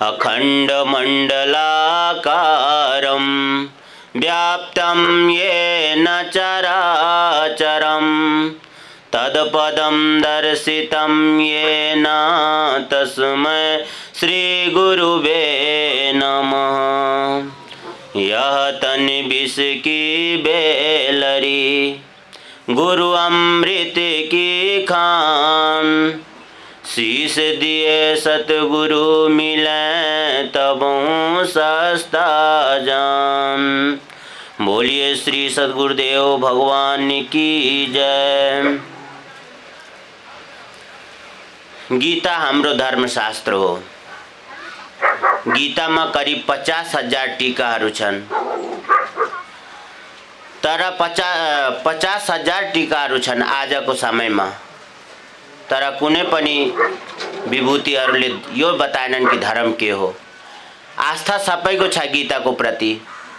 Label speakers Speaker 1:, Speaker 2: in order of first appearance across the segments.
Speaker 1: अखण्डमण्डलाकारं व्याप्तं येन चराचरं तत्पदं दर्शितं येन तस्मै श्रीगुरुवे नमः। यह तन विष की बेलरी गुरु अमृत की खान, शीश दिए सतगुरु मिले तबों सस्ता जान। बोलिए श्री सद्गुरुदेव भगवान की जय। गीता हाम्रो धर्मशास्त्र हो। गीतामा करिब 50,000 टीकाहरू छन्, तर 50,000 टीकाहरू छन् आजको समयमा, तर कुनै पनि विभूतिहरूले यो बताएनन् कि धर्म के हो। आस्था सबैको छ गीताको प्रति,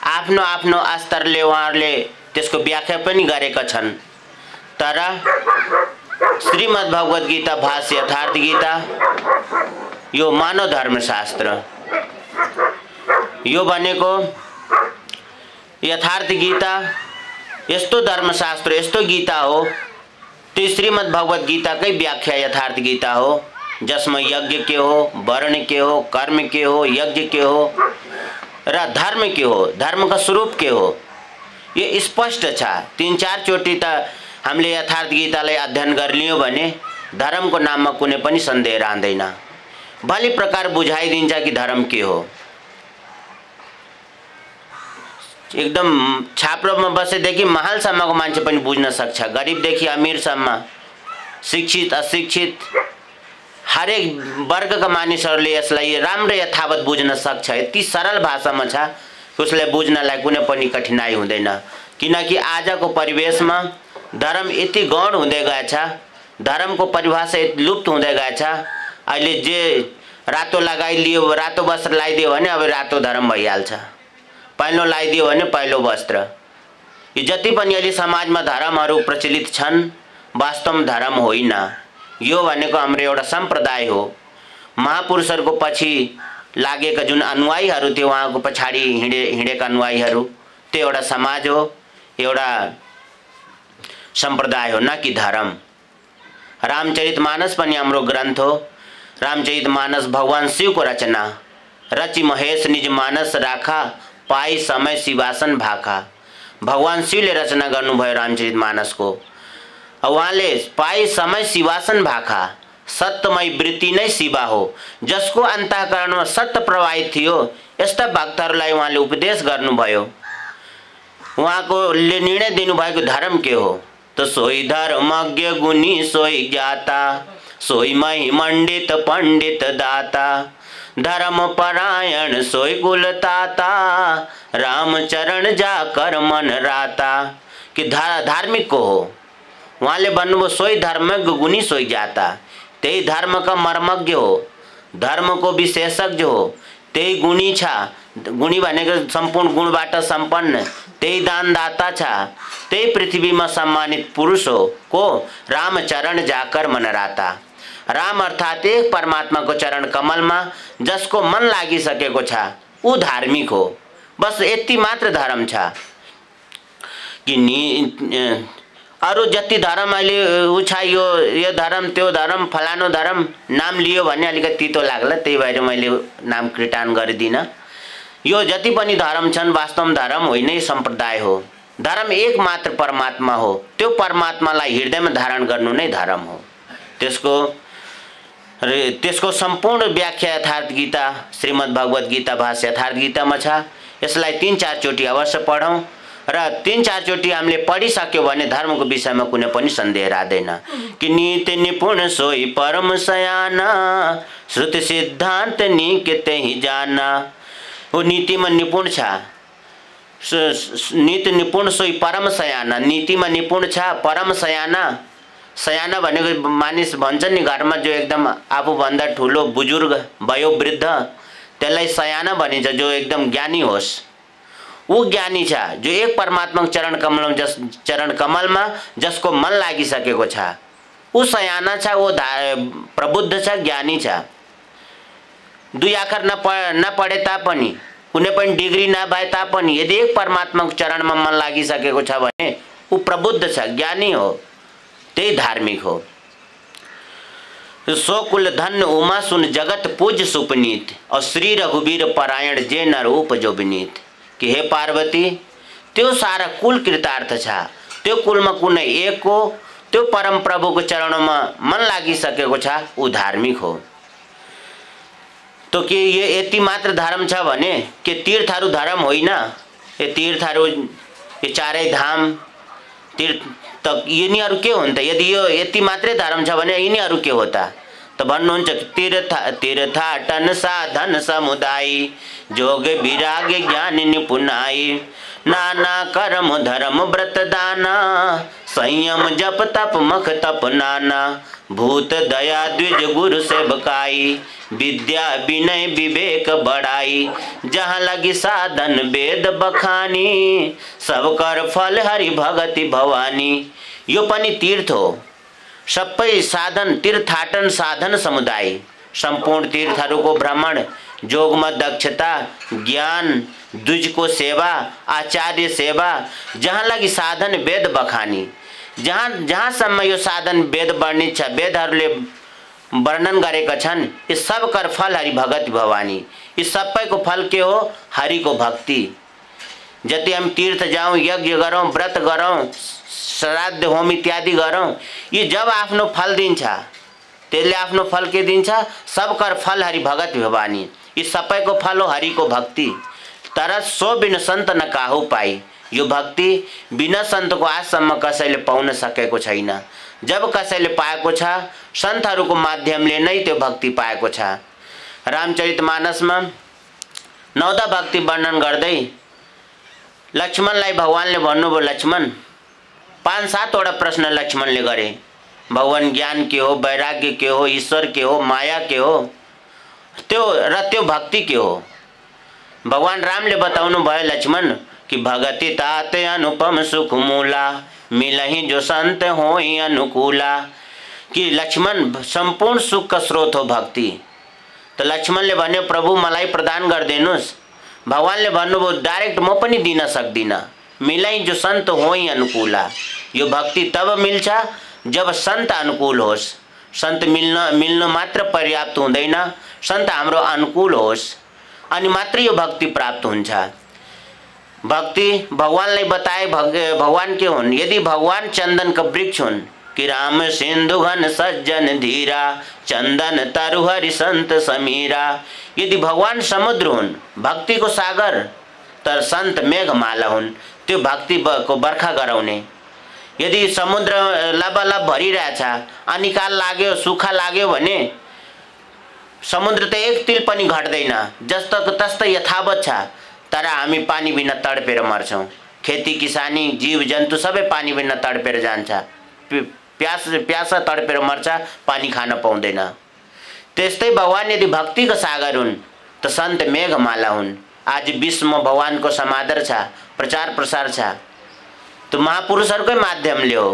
Speaker 1: आफ्नो आफ्नो स्तरले उहाँहरूले त्यसको व्याख्या पनि गरेका छन्। तर श्रीमद् भगवत गीता भाष्य यथार्थ गीता यो मानव धर्मशास्त्र, यो भनेको यथार्थ गीता यस्तो धर्मशास्त्र, यस्तो गीता हो, त्यो श्रीमद् भगवत गीताकै व्याख्या यथार्थ गीता हो, जसमा यज्ञ के हो, वर्ण के हो, कर्म के हो, यज्ञ के हो र धर्म के हो, धर्म का स्वरूप के हो, यो स्पष्ट छ। 3-4 चोटि त हामीले यथार्थ गीतालाई अध्ययन गरिलियो भने धर्मको नाममा कुनै पनि सन्देह रहँदैन। भली प्रकार बुझाइदिन्छ कि धर्म के हो। एकदम छाप्रोमा बसेदेखि महलसम्मको मान्छे पनि बुझ्न सक्छ, गरिबदेखि अमीरसम्म, शिक्षित अशिक्षित हरेक वर्गका मानिसहरूले यसलाई राम्रो यथावत बुझ्न सक्छ। यति सरल भाषामा छ, उसलाई बुझ्नलाई कुनै पनि कठिनाइ हुँदैन। किनकि आजको परिवेशमा धर्म यति गौण हुँदै गएछ, धर्मको परिभाषा यति लुप्त हुँदै गएछ। अहिले जे रातो लगाइलियो, रातो वस्त्र लगाइदियो भने अब रातो धर्म भइहाल्छ, पहेँलो लगाइदियो भने पहेँलो वस्त्र। यो जति पनि अहिले समाजमा धर्महरू प्रचलित छन्, वास्तवमा धर्म होइन। यो भनेको हाम्रो एउटा सम्प्रदाय हो। महापुरुषहरूको पछि लागेका जुन अनुयायीहरू थियो, उहाँको पछाडि हिँडेका अनुयायीहरू, त्यो एउटा समाज हो, एउटा सम्प्रदाय हो, न कि धर्म। रामचरितमानस पनि हाम्रो ग्रन्थ हो। रामचरितमानस भगवान शिवको रचना, रचि महेश निज मानस राखा, पाई समय शिवासन भाखा। भगवान शिवले रचना गर्नुभयो रामचरितमानसको। उहाँले पाई समय शिवासन भाखा, सत्यमय वृत्ति नै शिवा हो, जसको अन्तःकरणमा सत्य प्रवाहित थियो, यस्ता भक्तहरूलाई उहाँले उपदेश गर्नुभयो। उहाँकोले निर्णय दिनुभएको धर्म के हो त सोही धर्मज्ञ गुणी सोही ज्ञाता, सोही महिमण्डित पण्डित दाता, धर्म परायण सोई कुलताता, रामचरण जाकर मन राता। कि धार्मिक को हो, उहाँले भन्नुभयो सोही धर्मज्ञ गुणी सोही ज्ञाता, त्यही धर्मका मर्मज्ञ हो, धर्मको विशेषज्ञ हो, त्यही गुणी छ। गुणी भनेको सम्पूर्ण गुणबाट सम्पन्न, त्यही दानदाता छ, त्यही पृथ्वीमा सम्मानित पुरुष हो को रामचरण जाकर मन राता। राम अर्थात एक परमात्माको चरण कमलमा जसको मन लागिसकेको छ, ऊ धार्मिक हो। बस यति मात्र धर्म छ। कि अरू जति धर्म अहिले ऊ छ, यो धर्म त्यो धर्म फलानो धर्म नाम लियो भने अलिकति तितो लाग्ला, त्यही भएर मैले नाम कृटान गरिदिन। यो जति पनि धर्म छन् वास्तवमा धर्म होइन, यो सम्प्रदाय हो। धर्म एक मात्र परमात्मा हो, त्यो परमात्मालाई हृदयमा धारण गर्नु नै धर्म हो। त्यसको सम्पूर्ण व्याख्या यथार्थ गीता श्रीमद् भगवत गीता भाष्य यथार्थ गीतामा छ। यसलाई 3-4 चोटि अवश्य पढौं र 3-4 चोटि हामीले पढिसक्यो भने धर्मको विषयमा कुनै पनि सन्देह रहँदैन। कि नीति निपुण सोई परम सयाना, श्रुति सिद्धान्त निकते ही जाना। वो नीतिमा निपुण छ, नीति निपुण सोई परम सयाना, नीतिमा निपुण छ, परम सयाना। सयाना भनेको मानिस भन्छन् नि घरमा जो एकदम आफूभन्दा ठुलो बुजुर्ग भयो वृद्ध, त्यसलाई सयाना भनिन्छ, जो एकदम ज्ञानी होस्। ऊ ज्ञानी छ जो एक परमात्माको चरण कमलमा जसको मन लागिसकेको छ, ऊ सयाना छ, ऊ प्रबुद्ध छ, ज्ञानी छ। दुई आखर नपढे तापनि कुनै पनि डिग्री नभए तापनि यदि एक परमात्माको चरणमा मन लागिसकेको छ भने ऊ प्रबुद्ध छ, ज्ञानी हो, त्यही धार्मिक हो। सो कुल धन्य उमा सुन जगत पूज सुपनीत और श्री रघुवीर परायण जे नर उपजो विनीत। कि हे पार्वती, त्यो सारा कुल कृतार्थ छ, त्यो कुलमा कुनै एक हो, त्यो परम प्रभुको चरणमा मन लागिसकेको छ, ऊ धार्मिक हो। तो के ये यति मात्र धर्म छ भने के तीर्थहरू धर्म होइन? ये तीर्थहरू, ये चारै धाम तीर्थ त यिनीहरू के हुन् त? यदि यो यति मात्रै धर्म छ भने यिनीहरू के हो त? त भन्नुहुन्छ तीर्थाटन साधन समुदाय जोग विराग ज्ञान निपुणाई नाना कर्म धर्म व्रत दाना संयम जप तप मख तप नाना भूत दया द्विज गुरु सेवकाई विद्या विनय विवेक बढ़ाई जहाँ लगी साधन वेद बखानी सब कर फल हरि भगति भवानी। यो पनि तीर्थ हो। सबै साधन तीर्थाटन साधन समुदाय, संपूर्ण तीर्थहरूको भ्रमण, जोगमा दक्षता, ज्ञान, द्विजको सेवा, आचार्य सेवा, जहाँ लगी साधन वेद बखानी, जहाँसम्म यो साधन वेद वर्णित छ, वेदहरूले वर्णन गरेका छन्, यी सब कर फल हरि भगति भवानी। यी सबैको फल के हो? हरिको भक्ति। जति हम तीर्थ जाऊँ, यज्ञ गरौँ, व्रत गरौँ, श्राद्ध होम इत्यादि गरौँ, ये जब आफ्नो फल दिन्छ, त्यसले आफ्नो फल के दिन्छ? सब कर फल हरि भगति भवानी। यी सबैको फल हो हरिको भक्ति। तर सो बिन सन्त न काहु पाई। यो भक्ति बिना सन्तको आजसम्म कसैले पाउन सकेको छैन। जब कसैले पाएको छ, सन्तहरूको माध्यमले नै त्यो भक्ति पाएको छ। रामचरितमानसमा 9 भक्ति वर्णन गर्दै लक्ष्मणलाई भगवानले भन्नुभयो, लक्ष्मण 5-7 वटा प्रश्न लक्ष्मणले गरे। भगवान ज्ञान के हो, वैराग्य के हो, ईश्वर के हो, माया के हो, त्यो भक्ति के हो? भगवान रामले बताउनु भयो लक्ष्मण कि भगति ताते अनुपम सुख मूला मिलहि जो संत होई अनुकूला। कि लक्ष्मण संपूर्ण सुख का स्रोत हो भक्ति। तो लक्ष्मणले भन्यो, प्रभु मलाई प्रदान गरिदिनुस्। भगवानले भन्नुभयो, डाइरेक्ट म पनि दिन सक्दिनँ। मिलहि जो संत होई अनुकूला। यो भक्ति तब मिल्छ जब संत अनुकूल होस्। संत मिल्न मात्र पर्याप्त हुँदैन, संत हाम्रो अनुकूल होस् अनि मात्र यो भक्ति प्राप्त हुन्छ। भक्ति भगवानलाई बताए भगवान के हुन्? यदि भगवान चंदन का वृक्ष हुन् कि राम सिंधु घन सज्जन धीरा चंदन तरु हरि संत समीरा। यदि भगवान समुद्र हुन्, भक्ति को सागर, तर संत मेघमाला हुन्, त्यो भक्ति को बर्खा गराउने। यदि समुद्र लबालब भरिरहेछ, अनिकाल लाग्यो, सुखा लाग्यो भने समुद्र त एक तिल पनि घट्दैन, जस्तोको तस्तै यथावत छ। तर हामी पानी बिना तडपेर मर्छौं। खेती किसानी जीव जन्तु सबै पानी बिना तडपेर जान्छ। प्यासा तडपेर मर्छ, पानी खान पाउँदैन। त्यस्तै भगवान यदि भक्तिको सागर हुन् त सन्त मेघमाला हुन्। आज विश्वमा भगवानको समादर छ, प्रचार प्रसार छ, त्यो महापुरुषहरूकै माध्यमले हो।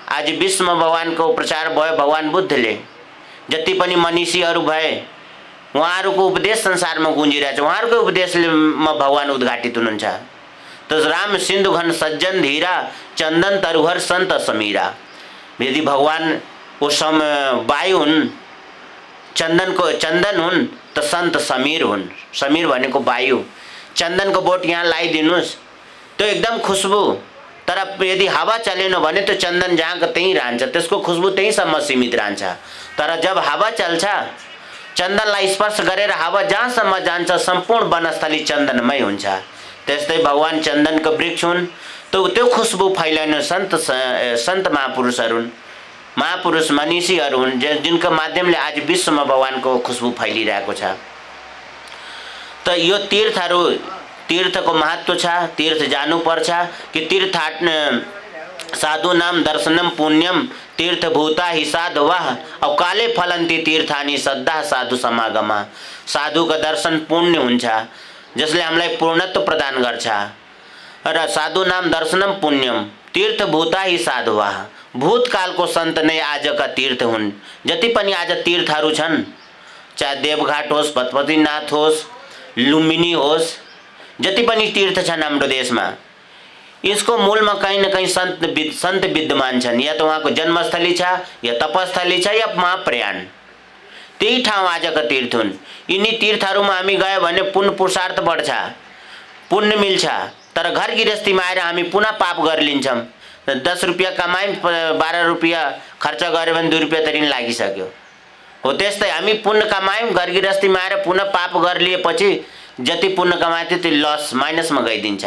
Speaker 1: आज विश्वमा भगवानको प्रचार भयो भगवान बुद्धले। जति पनि मनीषीहरू भए, उहाँहरूको उपदेश संसारमा गुन्जिरहेछ। उहाँहरूको उपदेशले भगवान उद्घाटित हुनुहुन्छ। त राम सिन्धु घन सज्जन धीरा चन्दन तरुहर सन्त समीरा। यदि भगवान वो वायु हुन्, चन्दन हुन् त सन्त समीर हुन्। समीर भनेको वायु। चन्दनको बोट यहाँ लगाइदिनुस्, त्यो एकदम खुशबू। तर यदि हावा चलेन भने त्यो चन्दन जहाँको त्यहीँ रहन्छ, त्यसको खुशबू त्यहीँसम्म सीमित रहन्छ। तर जब हावा चल्छ, चन्दनलाई स्पर्श गरेर हावा जहाँसम्म जान्छ, सम्पूर्ण वनस्थली चन्दनमय हुन्छ। त्यस्तै भगवान चन्दनको वृक्ष हुन्, त्यो खुशबू फैलाउने सन्त महापुरुषहरू हुन्। महापुरुष मनीषीहरू हुन्, जिनको माध्यमले आज विश्वमा भगवानको खुशबू फैलिरहेको छ। त यो तीर्थको महत्व छ। तीर्थ जानुपर्छ कि साधु नाम दर्शनम पुण्यम तीर्थभूता हि साधवाः औ काले फलन्ति तीर्थानि सद्धा साधु समागमा। साधुको दर्शन पुण्य हुन्छ, जसले हामीलाई पूर्णत्व प्रदान गर्छ। र साधु नाम दर्शनम पुण्यम तीर्थभूता हि साधवाः। भूतकालको सन्त नै आजका तीर्थ हुन्। जति पनि आज तीर्थहरू छन्, चाहे देवघाट होस्, पशुपतिनाथ होस्, लुम्बिनी होस्, जति पनि तीर्थ छन् हाम्रो देशमा, यसको मूलमा कहीँ न कहीँ संत विद्यमान छन्। या त उहाँको जन्मस्थली छ, या तपस्थली छ, या महाप्रयाण। त्यही ठाउँ आजका तीर्थ हुन्। यिनी तीर्थहरूमा हामी गयो भने पुण्य पुरुषार्थ बढ्छ, पुण्य मिल्छ। तर घर गृहस्थीमा आएर हामी पुनः पाप गरिलिन्छौँ। 10 रुपियाँ कमायौँ, 12 रुपियाँ खर्च गऱ्यो भने 2 रुपियाँ त ऋण लागिसक्यो। हो त्यस्तै हामी पुण्य कमायौँ, घर गृहस्थीमा आएर पुनः पाप गरिलिएपछि जति पुण्य कमाए त्यो लस माइनसमा गइदिन्छ।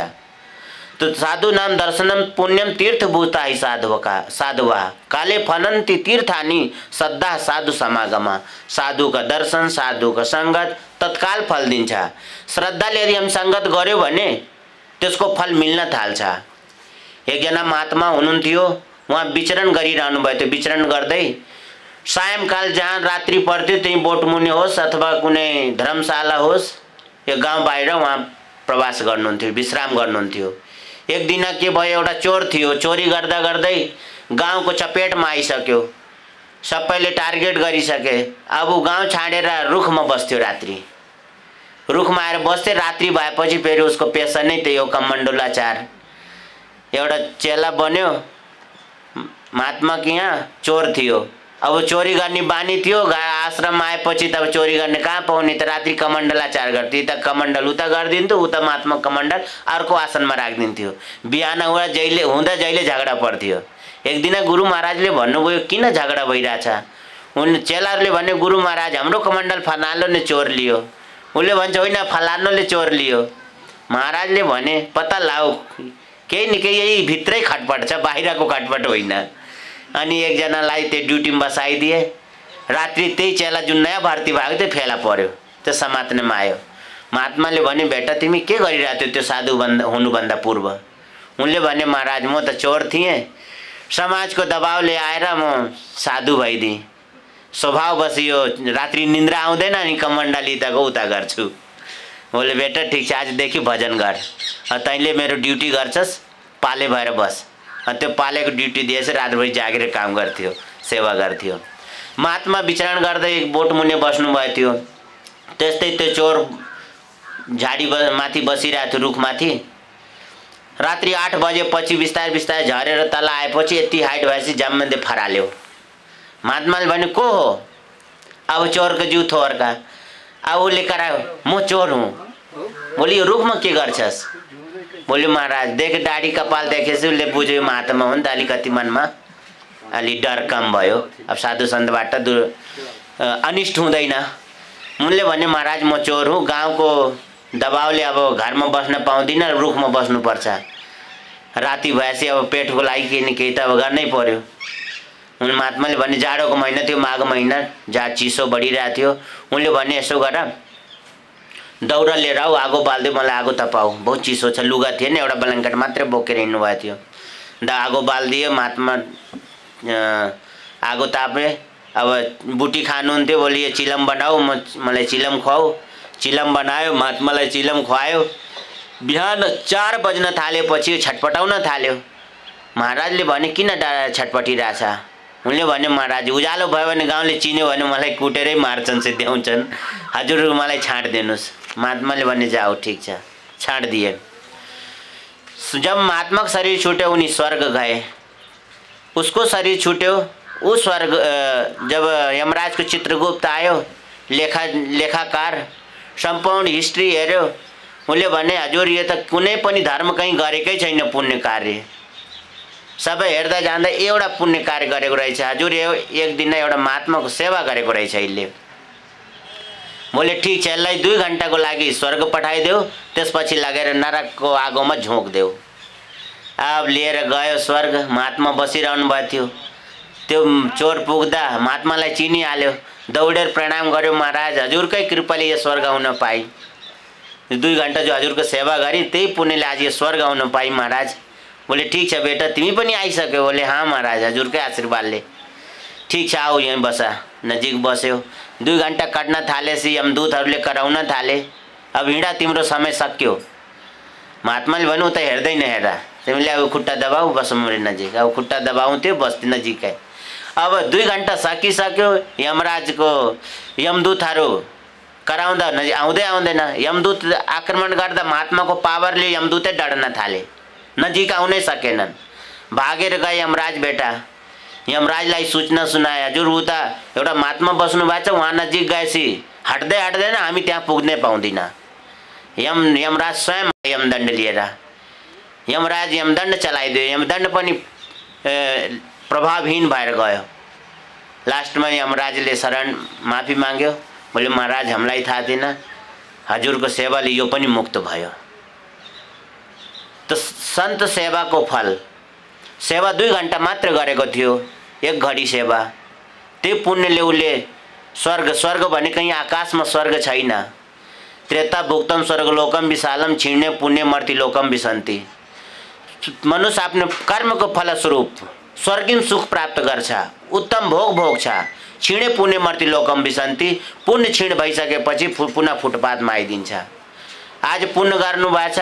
Speaker 1: तो साधु नाम दर्शनम पुण्यम तीर्थभूता ही साधुवा काले फलन्ति तीर्थानि श्रद्धा साधु समागमा। साधु का दर्शन, साधु का संगत तत्काल फल दिन्छ। श्रद्धाले यदि हम संगत गर्यो भने त्यसको फल मिल्न थाल्छ। एकजना महात्मा हुनुहुन्थ्यो, उहाँ विचरण गरिरहनु भयो। त्यो विचरण गर्दै सायंकाल जहाँ रात्रि पर्थ्यो त्यही बोटमुनि होस् अथवा कुनै धर्मशाला होस् यो गाउँ बाहिर उहाँ प्रवास गर्नुहुन्थ्यो, विश्राम गर्नुहुन्थ्यो। एक दिन के भयो, एउटा चोर थियो। चोरी गर्दा गर्दै गाउँको चपेटमा आइसक्यो। सबैले टार्गेट गरिसके। अब ऊ गाउँ छाडेर रुखमा बस्थ्यो। रात्रि रुखमा आएर बस्थे। रात्रि भएपछि फेरि उसको पेसा नै त्यही हो, कमण्डलाचार। एउटा चेला बन्यो महात्मा कि यहाँ चोर थियो। अब चोरी गर्ने बानी थियो। आश्रम आएपछि त चोरी गर्ने कहाँ पाउने, त रात्रि कमण्डलाचार गर्थ्यो। त कमण्डल उता गरिदिन्थ्यो, उता महात्मा कमण्डल अर्को आसनमा राखिदिन्थ्यो। बिहान हुँदा जहिले झगडा पर्थ्यो। एक दिन गुरु महाराजले भन्नुभयो किन झगडा भइरहेछ। उन चेलाहरूले भने गुरु महाराज हाम्रो कमण्डल फलानुले चोर लियो। उसले भन्छ होइन फलानुले चोर लियो। महाराजले भने पत्ता लाऊ, केही न केही यही भित्रै खटपट छ, बाहिरको खटपट होइन। अनि एकजनालाई त्यो ड्युटीमा बसाइदिए। रात्रि त्यही चेला जुन नयाँ भर्ती भएको थियो फेला पर्यो, त्यो समात्नमा आयो। महात्माले भने बेटा तिमी के गरिरहेको थियो त्यो साधु हुनुभन्दा पूर्व। उनले भने महाराज म त चोर थिएँ, समाजको दबावले आएर म साधु भइदिएँ। स्वभाव बसियो, रात्रि निन्द्रा आउँदैन अनि कमण्डलिताको उता गर्छु। बोले बेटा ठिक छ, आजदेखि भजन गर, तैँले मेरो ड्युटी गर्छस्, पाले भएर बस। त्यो पालेको ड्युटी दिएछ, रातभरि जागेर काम गर्थ्यो, सेवा गर्थ्यो। महात्मा विचरण गर्दै एक बोट मुनि बस्नुभएको थियो। त्यस्तै त्यो चोर झाडी माथि बसिरहेको थियो, रुखमाथि। रात्रि 8 बजेपछि बिस्तारै बिस्तारै झरेर तल आएपछि यति हाइट भएपछि जम्मन्दै फराल्यो। महात्माले भने को हो? अब चोरको जिउ थोर्का। अब उसले करायो म चोर हुँ। बोले यो रुखमा के गर्छस्? बोले महाराज देख दाढी कपाल देखेपछि उसले बुझ्यो महात्मा हो नि त, अलिकति मनमा अलि डर कम भयो। अब साधु सन्तबाट अनिष्ट हुँदैन। उनले भने महाराज म चोर हुँ, गाउँको दबावले अब घरमा बस्न पाउँदिनँ, रुखमा बस्नुपर्छ। राति भएपछि अब पेटको लागि केही न केही त अब गर्नै पर्यो। उन महात्माले भने जाडोको महिना थियो, माघ महिना, जहाँ चिसो बढिरहेको थियो। उनले भने यसो गर दौरा लिएर आऊ, आगो बाल्दै, मलाई आगो तपाऊ, बहुत चिसो छ। लुगा थिएन, एउटा ब्ल्याङ्केट मात्रै बोकेर हिँड्नु भएको थियो। आगो बालिदियो। महात्मा आगो तापे। अब बुटी खानुहुन्थ्यो। बोले यो चिलम बनाऊ, मलाई चिलम खुवाऊ। चिलम बनायो, महात्मालाई चिलम खुवायो। बिहान 4 बज्न थालेपछि छटपटाउन थाल्यो। महाराजले भने किन छटपटिरहेछ? उनले भने महाराज उज्यालो भयो भने गाउँले चिन्यो भने मलाई कुटेरै मार्छन्, सिध्याउँछन्, हजुर मलाई छाड्दिनुहोस्। महात्माले भने जाऊ ठीक छ, छाड़ दिए। जब महात्मा का शरीर छूटे उनी स्वर्ग गए। उसको शरीर छूट्यो, उस स्वर्ग जब यमराज को चित्रगुप्त आयो, लेखाकार सम्पूर्ण हिस्ट्री हेर्यो। उसले भने हजुर यो त कुनै पनि धर्म कहीँ गरेकै छैन पुण्य कार्य। सबै हेर्दा जान्दा एउटा पुण्य कार्य गरेको रहेछ हजुर, एक दिन एउटा महात्माको सेवा गरेको रहेछ यसले। बोले ठीक छ, यसलाई 2 घण्टाको लागि स्वर्ग पठाइदेऊ, त्यसपछि लगेर नरकको आगोमा झोक्देऊ। अब लिएर गयो स्वर्ग। महात्मा बसिरहनु भएको थियो। त्यो चोर पुग्दा महात्मालाई चिनिहाल्यो। दौडेर प्रणाम गर्यो, महाराज हजुरकै कृपाले यो स्वर्ग आउन पाई। 2 घण्टा जो हजुरको सेवा गरी त्यही पुण्यले आज यो स्वर्ग आउन पाई महाराज। बोले ठीक छ बेटा तिमी पनि आइसक्यो? बोले हाँ महाराज हजुरकै आशीर्वादले। ठीक छ आऊ यहीँ बसा। नजिक बस्यो। 2 घण्टा कट्न थालेपछि यमदूतहरूले कराउन थाले। अब हिँडा तिम्रो समय सक्यो। महात्माले भन्नु त हेर्दैन हेर, तिमीले अब खुट्टा दबाऊ बस मेरो नजिक। अब खुट्टा दबाउँथ्यो, बस्ती नजिकै। अब 2 घण्टा सकिसक्यो, यमराजको यमदूतहरू कराउँदा आउँदै आउँदैन। यमदूत आक्रमण गर्दा महात्माको पावरले यमदूतै डढ्न थाले, नजिक आउनै सकेनन्। भागेर गए यमराज बेटा, यमराजलाई सूचना सुनाए, हजुर उता एउटा महात्मा बस्नु भएको छ, उहाँ नजिक गएपछि हट्दै हट्दैन, हामी त्यहाँ पुग्नै पाउँदिन। यमराज स्वयं यमदण्ड लिएर, यमराज यमदण्ड चलाइदियो। यमदण्ड पनि प्रभावहीन भएर गयो। लास्टमा यमराजले शरण माफी माग्यो, बोले महाराज हामीलाई थाहा थिएन, हजुरको सेवाले यो पनि मुक्त भयो। त सन्त सेवाको फल, सेवा 2 घण्टा मात्र गरेको थियो, 1 घडी सेवा, त्यो पुण्यले उसले स्वर्ग भने कहीँ आकाशमा स्वर्ग छैन। त्रेता भुक्तम स्वर्गलोकम विशालम क्षीणे पुण्य मर्ति लोकम विसन्ति। मनुष्य आफ्नो कर्मको फलस्वरूप स्वर्गीय सुख प्राप्त गर्छ, उत्तम भोग भोग्छ। क्षीणे पुण्य मर्ति लोकम विसन्ति, पुण्य क्षीण भइसकेपछि पुनः फुटपाथमा आइदिन्छ। आज पुण्य गर्नु भएको छ,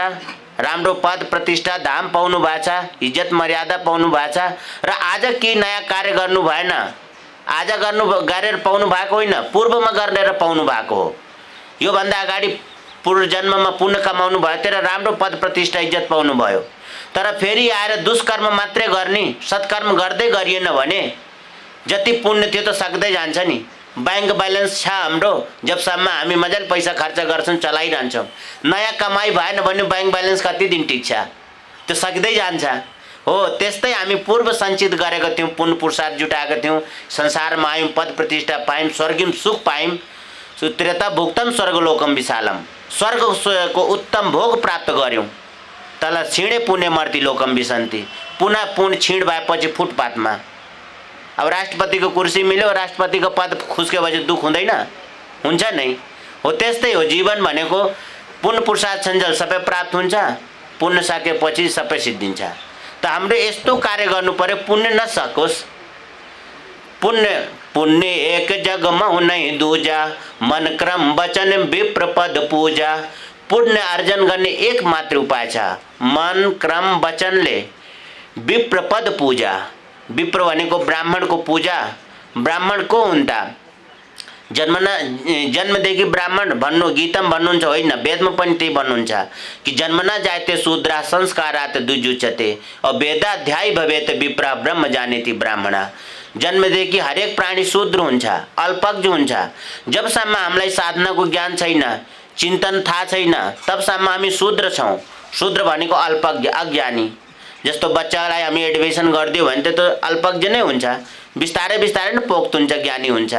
Speaker 1: राम्रो पद प्रतिष्ठा धाम पाउनु भएको छ, इज्जत मर्यादा पाउनु भएको छ, र आज के नयाँ कार्य गर्नु भएन, आज गरेर पाउनु भएको होइन, पूर्वमा गरेर पाउनु भएको हो। योभन्दा अगाडि पूर्व जन्ममा पुण्य कमाउनु भयो, तेरो राम्रो पद प्रतिष्ठा इज्जत पाउनु भयो। तर फेरि आएर दुष्कर्म मात्रै गर्ने, सत्कर्म गर्दै गरिएन भने जति पुण्य थियो त सक्दै जान्छ नि। बैंक बैलेंस छ हाम्रो, जबसम्म हामी मजाले पैसा खर्च गर्छौँ, चलाइरहन्छौँ, नयाँ कमाई भएन भने बैंक बैलेंस कति दिन टिक्छ, त्यो सक्दै जान्छ। हो त्यस्तै हामी पूर्व सञ्चित गरेको थियौँ, पुण्य पुरुषार्थ जुटाएको थियौँ, संसारमा आयौँ, पद प्रतिष्ठा पायौँ, स्वर्गीय सुख पायौँ। त्रेता भुक्तम स्वर्गलोकम विशालम, स्वर्गको उत्तम भोग प्राप्त गऱ्यौँ। तल क्षीणे पुण्य मर्ति लोकम विसन्ति, पुनः पुण्य क्षीण भएपछि फुटपाथमा। अब राष्ट्रपतिको कुर्सी मिल्यो, राष्ट्रपतिको पद खुस्केपछि दुःख हुँदैन, हुन्छ नै। हो त्यस्तै हो जीवन भनेको, पुण्य पुरुषार्थ सञ्जल सबै प्राप्त हुन्छ, पुण्य सकेपछि सबै सिद्धिन्छ। त हाम्रो यस्तो कार्य गर्नु पर्यो, पुण्य नसकोस्। पुण्य एक जगमा हुनै दूजा, मन क्रम वचन विप्र पद पूजा। पुण्य अर्जन गर्ने एक मात्र उपाय छ, मन क्रम वचनले विप्र पद पूजा। विप्र भनेको ब्राह्मणको पूजा। ब्राह्मण को हुन् त? जन्मदेखि ब्राह्मण भन्नु गीतम भन्नुहुन्छ होइन, वेदमा पनि त्यही भन्नुहुन्छ कि जन्मना जायते शूद्रा संस्कारात् द्विजुच्यते, और वेदाध्यायी भवेत विप्रा ब्रह्म जानेति ब्राह्मणा। जन्मदेखि हरेक प्राणी शूद्र हुन्छ, अल्पज्ञ हुन्छ। जबसम्म हामीलाई साधनाको ज्ञान छैन, चिन्तन थाहा छैन, तबसम्म हामी शूद्र छौँ। शूद्र भनेको अल्पज्ञ, अज्ञानी। जस्तो बच्चालाई हामी एडुकेसन गरिदियो भने त अल्पज्ञ नै हुन्छ, बिस्तारै बिस्तारै नै पोक्त हुन्छ, ज्ञानी हुन्छ।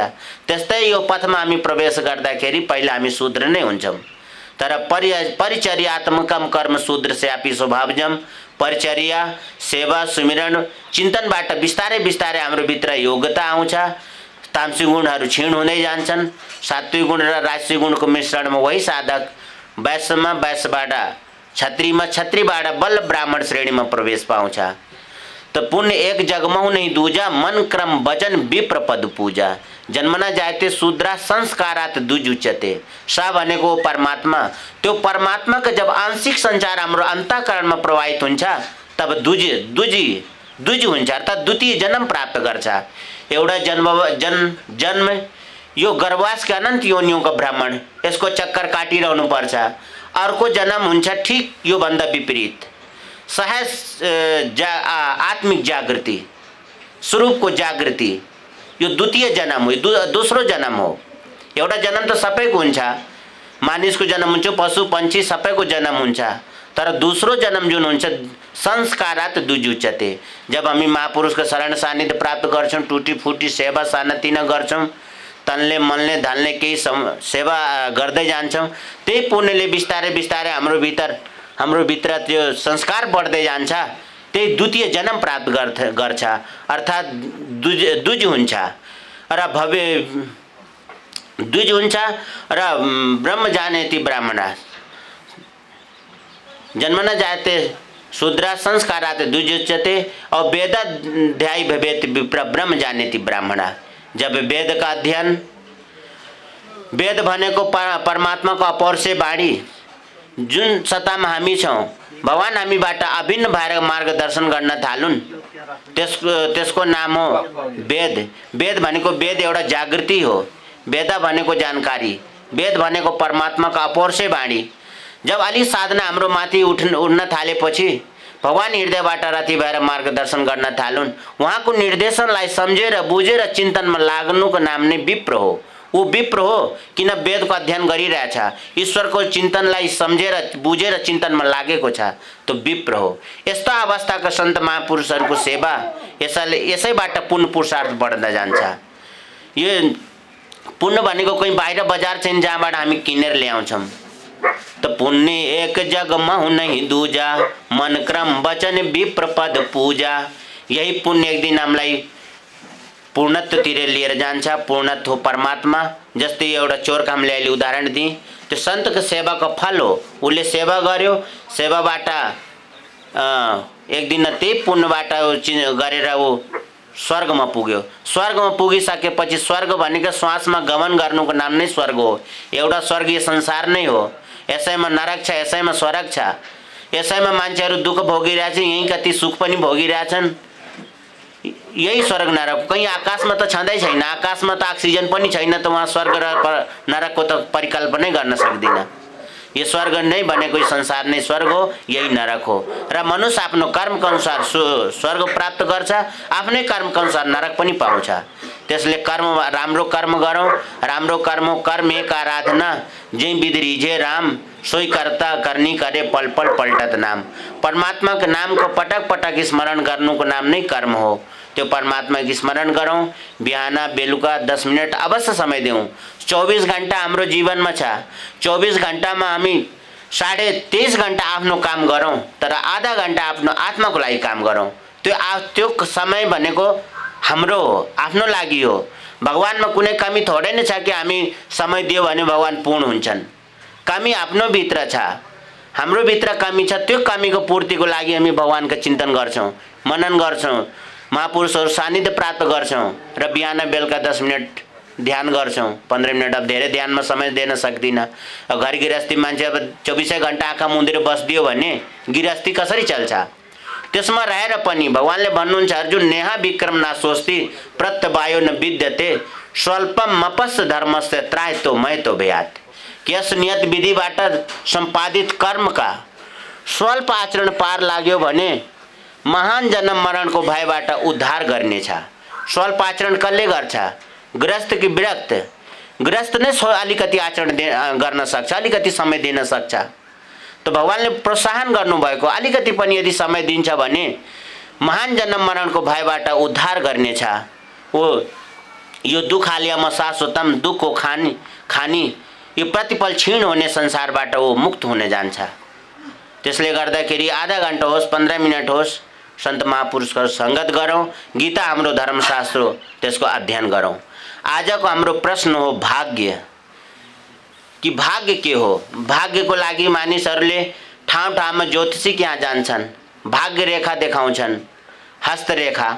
Speaker 1: त्यस्तै यो पथमा हामी प्रवेश गर्दाखेरि पहिला हामी शूद्र नै हुन्छौँ। तर परिचर्यात्मकम कर्म शूद्र स्यापी स्वभावजम। परिचर्या, सेवा, सुमिरन, चिन्तनबाट बिस्तारै बिस्तारै हाम्रो भित्र योग्यता आउँछ। तामसिक गुणहरू क्षीण हुँदै जान्छन्। सात्विक गुण र राजसिक गुणको मिश्रणमा वही साधक वैश्यमा, वैश्यबाट क्षत्रियमा, क्षत्रियबाट बल्ल ब्राह्मण श्रेणीमा प्रवेश पाउँछ। त पुण्य एक जगमा हुनै दूजा, मन क्रम वचन विप्र पद पूजा। जन्मना जायते शूद्रा संस्कारात् द्विजुच्यते। सा भनेको परमात्मा। त्यो परमात्माको जब आंशिक संचार हाम्रो अन्तःकरणमा प्रवाहित हुन्छ, तब द्विज हुन्छ, अर्थात् द्वितीय जन्म प्राप्त गर्छ। एउटा जन्म यो गर्भवासका अनन्त योनियोंको भ्रमण, यसको चक्कर काटिरहनु पर्छ। अर्को जन्म हुन्छ ठिक यो भन्दा विपरीत, सहज आत्मिक जागृति, स्वरूपको जागृति, यो द्वितीय जन्म हो, दोस्रो जन्म हो। एउटा जन्म त सबैको हुन्छ, मानिसको जन्म हुन्छ, पशु पंक्षी सबैको जन्म हुन्छ। तर दोस्रो जन्म जुन हुन्छ संस्कारात् द्विजुच्यते। जब हामी महापुरुषको शरण सानिध्य प्राप्त गर्छौँ, टुटी फुटी सेवा सानातिना गर्छौँ, तनले मनले धनले केही सेवा गर्दै जान्छौँ, त्यही पुण्यले बिस्तारै बिस्तारै हाम्रो भित्र त्यो संस्कार बढ्दै जान्छ। त्यही द्वितीय जन्म प्राप्त गर्छ, अर्थात् द्विज हुन्छ र द्विज हुन्छ र ब्रह्म जानेति ब्राह्मणा। जन्मना जायते शूद्रा संस्कारात् द्विजुच्यते, और वेदाध्यायी भवेत् विप्र ब्रह्म जानेति ब्राह्मणा। जब वेद का अध्ययन, वेद भनेको परमात्माको अपौरुषेय वाणी, जुन सत्तामा हामी छौँ, भगवान हामीबाट अभिन्न भएर मार्गदर्शन गर्न थालुन्, त्यसको नाम हो वेद। वेद भनेको वेद एउटा जागृति हो, वेद भनेको जानकारी, वेद भनेको परमात्माको अपौर्से वाणी। जब अलि साधना हाम्रो माथि उठ्न थालेपछि भगवान हृदयबाट रति भएर मार्गदर्शन गर्न थालुन्। उहाँको निर्देशनलाई सम्झेर बुझेर चिन्तनमा लाग्नुको नाम नै विप्र हो। ऊ विप्र हो किन वेदको अध्ययन गरिरहेछ, ईश्वरको चिन्तनलाई सम्झेर बुझेर चिन्तनमा लागेको छ, त्यो विप्र हो। यस्ता अवस्थाका सन्त महापुरुषहरूको सेवा यसैबाट पुण्य पुरुषार्थ बढ्दै जान्छ। यो पुण्य भनेको कोही बाहिर बजार छैन जहाँबाट हामी किनेर ल्याउँछौँ। त पुण्य एक जगमा हुनै दूजा, मन क्रम वचन विप्र पद पूजा। यही पुण्य एक दिन हामीलाई पूर्णत्वतिर लिएर जान्छ। पूर्णत्व हो परमात्मा। जस्तै एउटा चोरको हामीले अहिले उदाहरण दिएँ, त्यो सन्तको सेवाको फल हो। उसले सेवा गर्यो, सेवाबाट एक दिन त्यही पुण्यबाट गरेर ऊ स्वर्गमा पुग्यो। स्वर्गमा पुगिसकेपछि स्वर्ग भनेको श्वासमा गमन गर्नुको नाम नै स्वर्ग हो। एउटा स्वर्गीय संसार नै हो। यसैमा नरक छ, यसैमा स्वर्ग छ, यसैमा मान्छेहरू दुःख भोगिरहेछन्, यहीँ कति सुख पनि भोगिरहेछन्। यही स्वर्ग नरक। कहीँ आकाशमा त छँदै छैन, आकाशमा त अक्सिजन पनि छैन, त वहाँ स्वर्ग र नरकको त परिकल्पनै गर्न सक्दिन। यो स्वर्ग नै भनेको यो संसार नै स्वर्ग हो, यही नरक हो। र मनुष्य आफ्नो कर्मको अनुसार स्वर्ग प्राप्त गर्छ, आफ्नै कर्मको अनुसार नरक पनि पाउँछ। त्यसले राम्रो कर्म गरौँ। राम्रो कर्म कर्म एक आराधना, जे बिधरिजे राम, सोही कर्ता करनी करे पल पल पल्टत नाम। परमात्माको नामको पटक पटक स्मरण गर्नुको नाम नै कर्म हो। त्यो परमात्माको स्मरण गरौँ। बिहान बेलुका 10 मिनट अवश्य समय देऊ। 24 घण्टा हाम्रो जीवनमा छ। 24 घण्टामा हामी 23.5 घण्टा आफ्नो काम गरौँ, तर आधा घण्टा आफ्नो आत्माको लागि काम गरौँ। त्यो समय भनेको हाम्रो हो, आफ्नो लागि हो। भगवानमा कुनै कमी थोरै नै छ कि हामी समय दियो भने भगवान पूर्ण हुन्छन्। कमी आफ्नो भित्र छ, हाम्रो भित्र कमी छ। त्यो कमीको पूर्तिको लागि हामी भगवानको चिन्तन गर्छौँ, मनन गर्छौँ, महापुरुषहरू सानिध्य प्राप्त गर्छौँ र बिहान बेलुका 10 मिनट ध्यान गर्छौँ। 15 मिनट अब धेरै ध्यानमा समय दिन सक्दिनँ। अब घर गृहस्थी मान्छे अब 24 घण्टा आँखा मुदेर बस्दियो भने गृहस्थी कसरी चल्छ? त्यसमा रहेर पनि भगवानले भन्नुहुन्छ, अर्जुन नेहा विक्रम न सोस्ति प्रत्यवायो न विद्यते स्वल्पम मपस् धर्मस्य त्रायतो मयतो भयात। यस नियत विधिबाट सम्पादित कर्मका स्वल्प आचरण पार लाग्यो भने महान जन्म मरणको भयबाट उद्धार गर्नेछ। स्वल्प आचरण कसले गर्छ? गृहस्थ कि विरक्त? गृहस्थ नै अलिकति आचरण गर्न सक्छ, अलिकति समय दिन सक्छ। त भगवानले प्रोत्साहन गर्नुभएको अलिकति पनि यदि समय दिन्छ भने महान जन्म मरणको भयबाट उद्धार गर्नेछ। ओ यो दुःख हालियामा शाश्वतम, दुःखको खानी यो प्रतिपल क्षीण हुने संसारबाट ऊ मुक्त हुन जान्छ। त्यसले गर्दाखेरि आधा घण्टा होस्, 15 मिनट होस्, सन्त महापुरुषको सङ्गत गरौँ। गीता हाम्रो धर्मशास्त्र हो, त्यसको अध्ययन गरौँ। आजको हाम्रो प्रश्न हो भाग्य, कि भाग्य के हो? भाग्यको लागि मानिसहरूले ठाउँ ठाउँमा ज्योतिषी कहाँ जान्छन्, भाग्य रेखा देखाउँछन्, हस्तरेखा।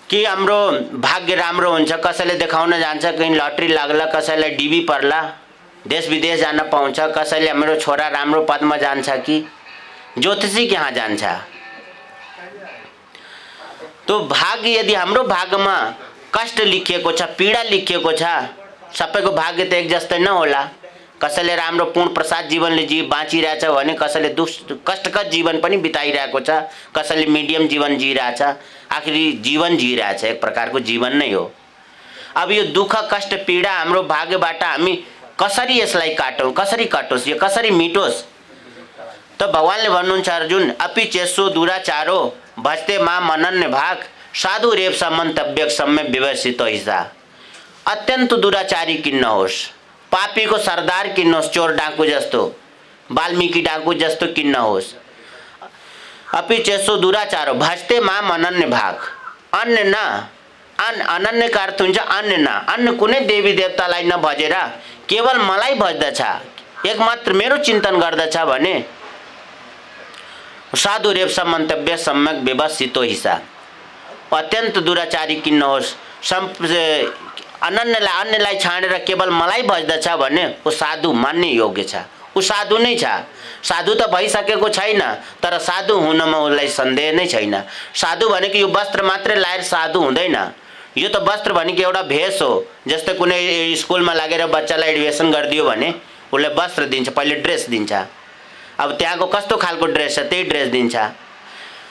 Speaker 1: कि हाम्रो भाग्य राम्रो हुन्छ, कसैले देखाउन जान्छ, कहीँ लटरी लाग्ला, कसैलाई डिबी पर्ला, देश विदेश जान पाउँछ, कसैले हाम्रो छोरा राम्रो पदमा जान्छ, कि ज्योतिषी कहाँ जान्छ। तो भाग्य यदि हाम्रो भाग्यमा कष्ट लेखिएको छ, पीडा लेखिएको छ, सबैको भाग्य त एक जस्तै नहोला। कसैले राम्रो पूर्ण प्रसाद जीवनले बाँचिरहेछ भने कसैले कष्टकर जीवन पनि बिताइरहेको छ, कसैले मिडियम जीवन जिइरहेछ। आखिरी जीवन जिइरहेछ, एक प्रकारको जीवन नै हो। अब यो दुःख कष्ट पीडा हाम्रो भाग्यबाट हामी कसरी यसलाई काटौँ, कसरी कटोस्, यो कसरी मिटोस्? त भगवानले भन्नुहुन्छ, अर्जुन अपि चेसो दुराचारो भजते मा मनन्य भाग साधु रेप सम्मन्तव्य सम्य व्यवस्थित हिस्सा। अत्यन्त दुराचारी किन नहोस्, पापीको सरदार किन नहोस्, चोर डाकु जस्तो, वाल्मीकि डाकु जस्तो किन नहोस्। अपि चेसो दुराचारो भजते माम अनन्य भाग। अन्य न, अनन्य का अर्थ हुन्छ अन्य न, अन्य कुनै देवी देवतालाई नभजेर केवल मलाई भज्दछ, एकमात्र मेरो चिन्तन गर्दछ भने साधु रेप सम्मन्तव्य सम्यक व्यवस्थितो हिस्सा। अत्यन्त दुराचारी किन नहोस्, अन्यलाई छाडेर केवल मलाई भज्दछ भने ऊ साधु मान्ने योग्य छ, ऊ साधु नै छ। साधु त भइसकेको छैन, तर साधु हुनमा उसलाई सन्देह नै छैन। साधु भनेको यो वस्त्र मात्रै लाएर साधु हुँदैन। यो त वस्त्र भनेको एउटा भेष हो। जस्तै कुनै स्कुलमा लगेर बच्चालाई एडमिसन गरिदियो भने उसलाई वस्त्र दिन्छ, पहिले ड्रेस दिन्छ। अब त्यहाँको कस्तो खालको ड्रेस छ त्यही ड्रेस दिन्छ।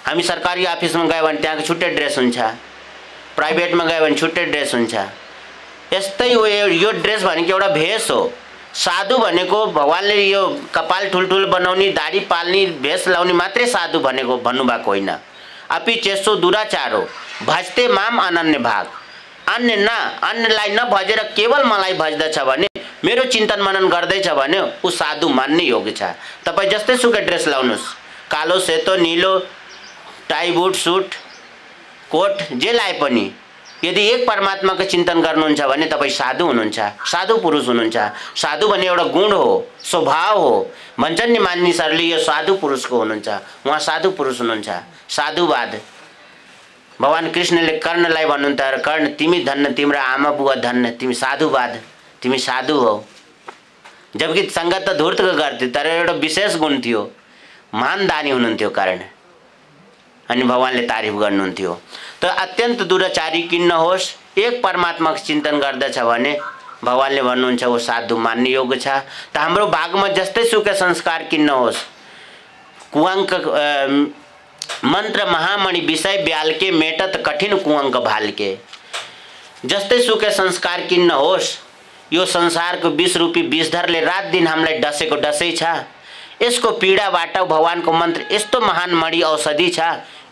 Speaker 1: हामी सरकारी अफिसमा गयो भने त्यहाँको छुट्टै ड्रेस हुन्छ, प्राइभेटमा गयो भने छुट्टै ड्रेस हुन्छ। यस्तै हो, यो ड्रेस भनेको एउटा भेष हो। साधु भनेको भगवानले यो कपाल ठुल्ठुलो बनाउने, दाढी पाल्ने, भेष लाउने मात्रै साधु भनेको भन्नुभएको होइन। अपि चेसो दुराचार हो, भजते माम अनन्य भाग। अन्य न, अन्यलाई नभजेर केवल मलाई भज्दछ भने, मेरो चिन्तन मनन गर्दैछ भने ऊ साधु मान्ने योग्य छ। तपाईँ जस्तै सुकै ड्रेस लाउनुहोस्, कालो सेतो नीलो टाई बुट सुट कोट जे लाए पनि, यदि एक परमात्माको चिन्तन गर्नुहुन्छ भने तपाईँ साधु हुनुहुन्छ, साधु पुरुष हुनुहुन्छ। साधु भन्ने एउटा गुण हो, स्वभाव हो। भन्छन् नि मानिसहरूले यो साधु पुरुषको हुनुहुन्छ, उहाँ साधु पुरुष हुनुहुन्छ। साधुवाद भगवान कृष्णले कर्णलाई भन्नुहुन्छ, कर्ण तिमी धन्य, तिम्रो आमा बुवा धन्य, तिमी साधुवाद, तिमी साधु हो। जबकि सङ्गत त धूर्तको गर्थ्यो, तर एउटा विशेष गुण थियो, महान दानी हुनुहुन्थ्यो कारण, अनि भगवानले तारिफ गर्नुहुन्थ्यो। त अत्यन्त दुराचारी किन नहोस्, एक परमात्माको चिन्तन गर्दछ भने भगवानले भन्नुहुन्छ वो साधु मान्ने योग्य छ। त हाम्रो भागमा जस्तै सुकै संस्कार किन नहोस्, कुअङ्क मन्त्र महामणि विषय ब्यालके मेटत कठिन कुअङ्क भालके। जस्तै सुकै संस्कार किन नहोस्, यो संसारको 20 रूपी विषधरले रात दिन हामीलाई डसेको डसै छ। यसको पीडाबाट भगवानको मन्त्र यस्तो महान मणि औषधि छ,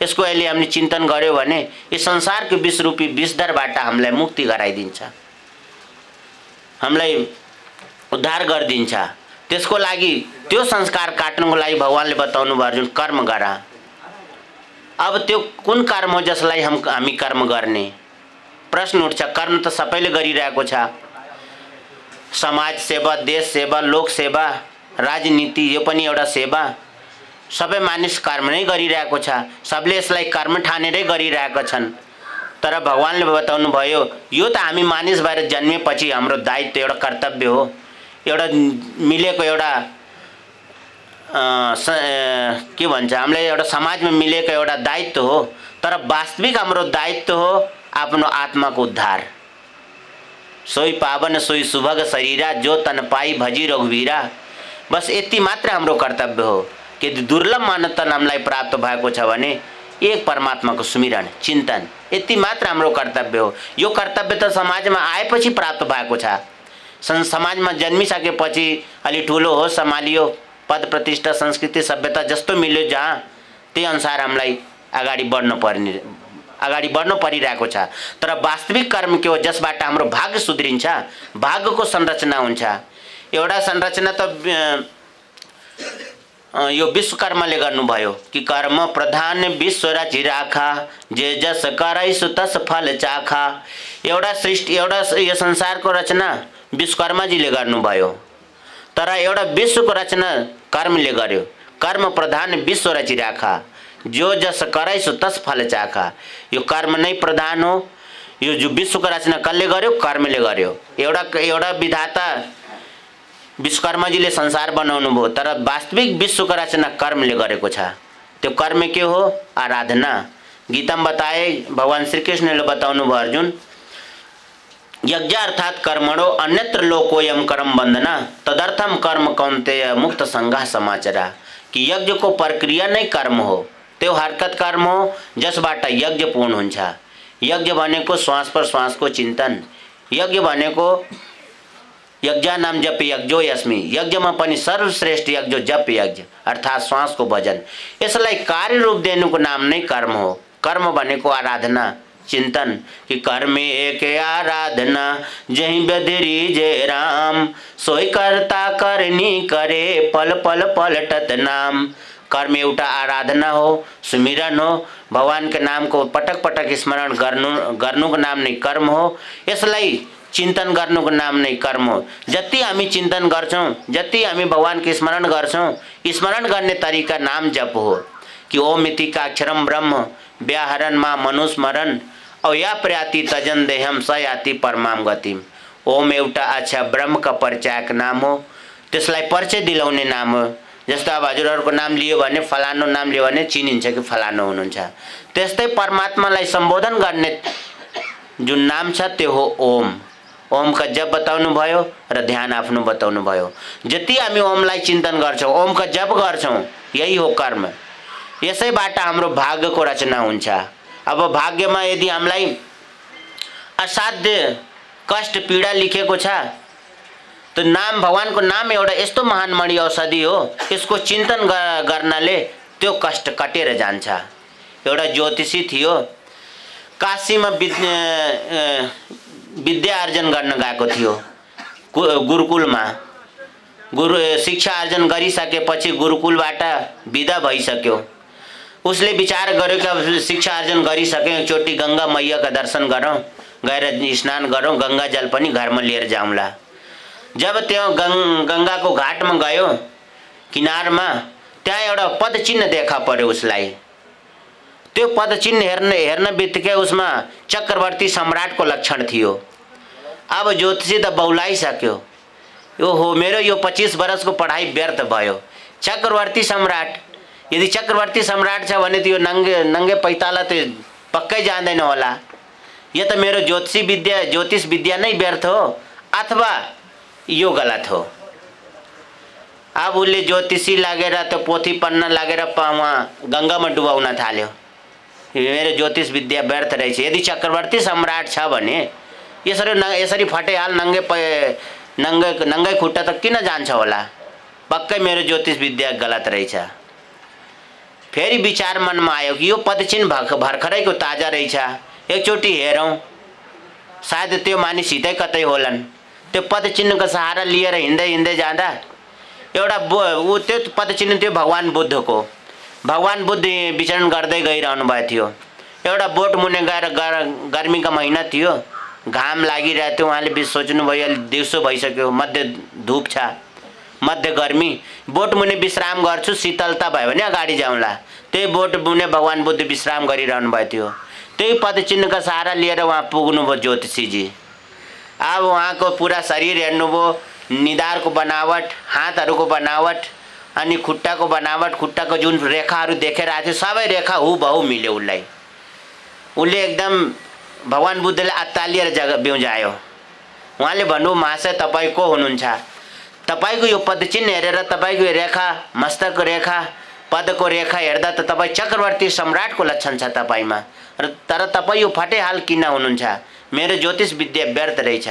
Speaker 1: यसको अहिले हामीले चिन्तन गर्यो भने यो संसारको 20 रूपी विषधरबाट हामीलाई मुक्ति गराइदिन्छ, हामीलाई उद्धार गरिदिन्छ। त्यसको लागि त्यो संस्कार काट्नुको लागि भगवानले बताउनु भयो अर्जुन कर्म गर। अब त्यो कुन कर्म हो जसलाई हामी कर्म गर्ने प्रश्न उठ्छ। कर्म त सबैले गरिरहेको छ, समाज सेवा, देश सेवा, लोक सेवा, राजनीति यो पनि एउटा सेवा। सबै मानिस कर्म नै गरिरहेको छ, सबले यसलाई कर्म ठानेरै गरिरहेका छन्। तर भगवानले बताउनु भयो यो त हामी मानिस भएर जन्मेपछि हाम्रो दायित्व, एउटा कर्तव्य हो, एउटा मिलेको एउटा के भन्छ हामीलाई एउटा समाजमा मिलेको एउटा दायित्व हो। तर वास्तविक हाम्रो दायित्व हो आफ्नो आत्माको उद्धार। सोही पावन सोही सुभग शरीरा, जो तन पाई भजी रघुवीरा। बस यति मात्र हाम्रो कर्तव्य हो कि दुर्लभ मानवता हामीलाई प्राप्त भएको छ भने एक परमात्माको सुमिरन चिन्तन, यति मात्र हाम्रो कर्तव्य हो। यो कर्तव्य त समाजमा आएपछि प्राप्त भएको छ। समाजमा जन्मिसकेपछि अलि ठुलो हो, सम्हालियो, पद प्रतिष्ठा संस्कृति सभ्यता जस्तो मिल्यो जहाँ त्यही अनुसार हामीलाई अगाडि बढ्नु परिरहेको छ। तर वास्तविक कर्म के हो जसबाट हाम्रो भाग्य सुध्रिन्छ, भाग्यको संरचना हुन्छ। एउटा संरचना त यो विश्वकर्माले गर्नुभयो कि कर्म प्रधान विश्व रचि राखा, जे जस करैसु तस फल चाखा। एउटा सृष्टि, एउटा यो संसारको रचना विश्वकर्माजीले गर्नुभयो, तर एउटा विश्वको रचना कर्मले गर्यो। कर्म प्रधान विश्व रचि राखा, जो जस करैसु तस फल चाखा। यो कर्म नै प्रधान हो। यो जो विश्वको रचना कसले गर्यो? कर्मले गर्यो। एउटा विधाता विश्वकर्माजीले संसार बनाउनु भयो, तर वास्तविक विश्वको रचना कर्मले गरेको छ। त्यो कर्म के हो? आराधना। गीतामा बताए भगवान श्री कृष्णले बताउनु भयो अर्जुन, यज्ञ अर्थात कर्मणो अन्यत्र लोकोयम कर्म बन्धना, तदर्थम कर्म कौन्तेय मुक्त संघ समाचरा। कि यज्ञको प्रक्रिया नै कर्म हो, त्यो हरकत कर्म हो जसबाट यज्ञ पूर्ण हुन्छ। यज्ञ भनेको श्वास पर श्वासको चिन्तन। यज्ञ भनेको यज्ञ नाम जप यज्ञो यस्मि, यज्ञमा पनि सर्वश्रेष्ठ यज्ञ जप यज्ञ अर्थात श्वासको भजन। यसलाई कार्य रूप दिनुको नाम नै कर्म हो। कर्म भनेको आराधना चिंतन कि कर्मे एक आराधना, जही बदरी जय राम, सोई करता करनी करे, पल पल पलटत नाम। कर्म एउटा आराधना हो, सुमिरन हो, भगवान के नाम को पटक पटक स्मरण गर्नुको नाम नै कर्म हो। यसलाई चिंतन गर्नुको नाम नै कर्म हो। जति हामी चिंतन गर्छौं, जति हामी भगवान के स्मरण गर्छौं, स्मरण गर्ने तरिका नाम जप हो कि ओम इति का अक्षरम ब्रह्म व्याहरण मा मनुस्मरण, अया प्रयाति तजन देहम स याति परमाम गतिम। ओम एउटा अच्छा ब्रह्म का परिचायक नाम हो। त्यसलाई परिचय दिलाउने नाम हो। जस्तो अब हजुरहरूको नाम लियो भने फलानु नाम लियो भने चिनिन्छ कि फलानु हुनुहुन्छ। त्यस्तै परमात्मालाई सम्बोधन गर्ने जुन नाम छ त्यो हो ओम। ओमका जप बताउनु भयो र ध्यान आफ्नो बताउनु भयो। जति हामी ओमलाई चिन्तन गर्छौँ, ओमका जप गर्छौँ, यही हो कर्म। यसैबाट हाम्रो भाग्यको रचना हुन्छ। अब भाग्यमा यदि हामीलाई असाध्य कष्ट पीडा लेखेको छ तो नाम, भगवानको नाम एउटा यस्तो महान मणि औषधि हो, यसको चिन्तन गर्नाले त्यो कष्ट कटेर जान्छ। एउटा ज्योतिषी थियो, काशीमा विद्या आर्जन गर्न गएको थियो गुरुकुलमा। शिक्षा आर्जन गरिसकेपछि गुरुकुलबाट विदा भइसक्यो। उसले विचार गर्यो कि शिक्षा आर्जन गरिसक्यो, एकचोटि गंगा मैया का दर्शन गरौँ, गएर स्नान गरौँ, गंगा जल पनि घरमा लिएर जाउँला। जब त्यो गंगाको घाटमा गयो किनारमा, त्यहाँ एउटा पदचिन्ह देखा पर्यो उसलाई। त्यो पदचिन्ह हेर्न बित्तिकै उसमा चक्रवर्ती सम्राटको लक्षण थियो। अब ज्योतिषी त बौलाइसक्यो, ओहो मेरो यो 25 वर्षको पढाइ व्यर्थ भयो। चक्रवर्ती सम्राट, यदि चक्रवर्ती सम्राट छ भने त्यो नङ्गे पैताला त पक्कै जान्दैन होला। यो त मेरो ज्योतिष विद्या नै व्यर्थ हो अथवा यो गलत हो। अब उसले ज्योतिषी लागेर त्यो पोथी पढ्न लागेर गंगामा डुबाउन थाल्यो। मेरो ज्योतिष विद्या व्यर्थ रहेछ। यदि चक्रवर्ती सम्राट छ भने यसरी फटेहाल नङ्गे खुट्टा त किन जान्छ होला, पक्कै मेरो ज्योतिष विद्या गलत रहेछ। फेरि विचार मनमा आयो कि यो पदचिन्ह भर्खरैको ताजा रहेछ, एकचोटि हेरौँ, सायद त्यो मानिस हितै कतै होलान्। त्यो पदचिन्हको सहारा लिएर हिँड्दै जाँदा एउटा त्यो पदचिन्ह थियो भगवान बुद्धको। भगवान बुद्ध विचरण गर्दै गइरहनु भएको थियो। एउटा बोट मुनि गएर गर्मीका महिना थियो, घाम लागिरहेको थियो। उहाँले सोच्नुभयो दिउँसो भइसक्यो, मध्य धुप छ, मध्य गर्मी, बोट मुनि विश्राम गर्छु, शीतलता भयो भने अगाडि जाउँला। त्यही बोट मुनि भगवान बुद्ध विश्राम गरिरहनु भएको थियो। त्यही पदचिन्हका सहारा लिएर उहाँ पुग्नुभयो ज्योतिषीजी। अब उहाँको पुरा शरीर हेर्नुभयो, निधारको बनावट, हातहरूको बनावट अनि खुट्टाको बनावट, खुट्टाको जुन रेखाहरू देखेर आएको थियो सबै रेखा हुबहु मिल्यो उसलाई। उसले एकदम भगवान बुद्धले अत्तालिएर बिउजायो। उहाँले भन्नु, महाशय तपाईँ को हुनुहुन्छ? तपाईको यो पदचिन्ह हेरेर तपाईको रेखा, मस्तकको रेखा, पदको रेखा हेर्दा त तपाईँ चक्रवर्ती सम्राटको लक्षण छ तपाईमा, तर तपाईँ यो फटेहाल किन हुनुहुन्छ? मेरो ज्योतिष विद्या व्यर्थ रहेछ,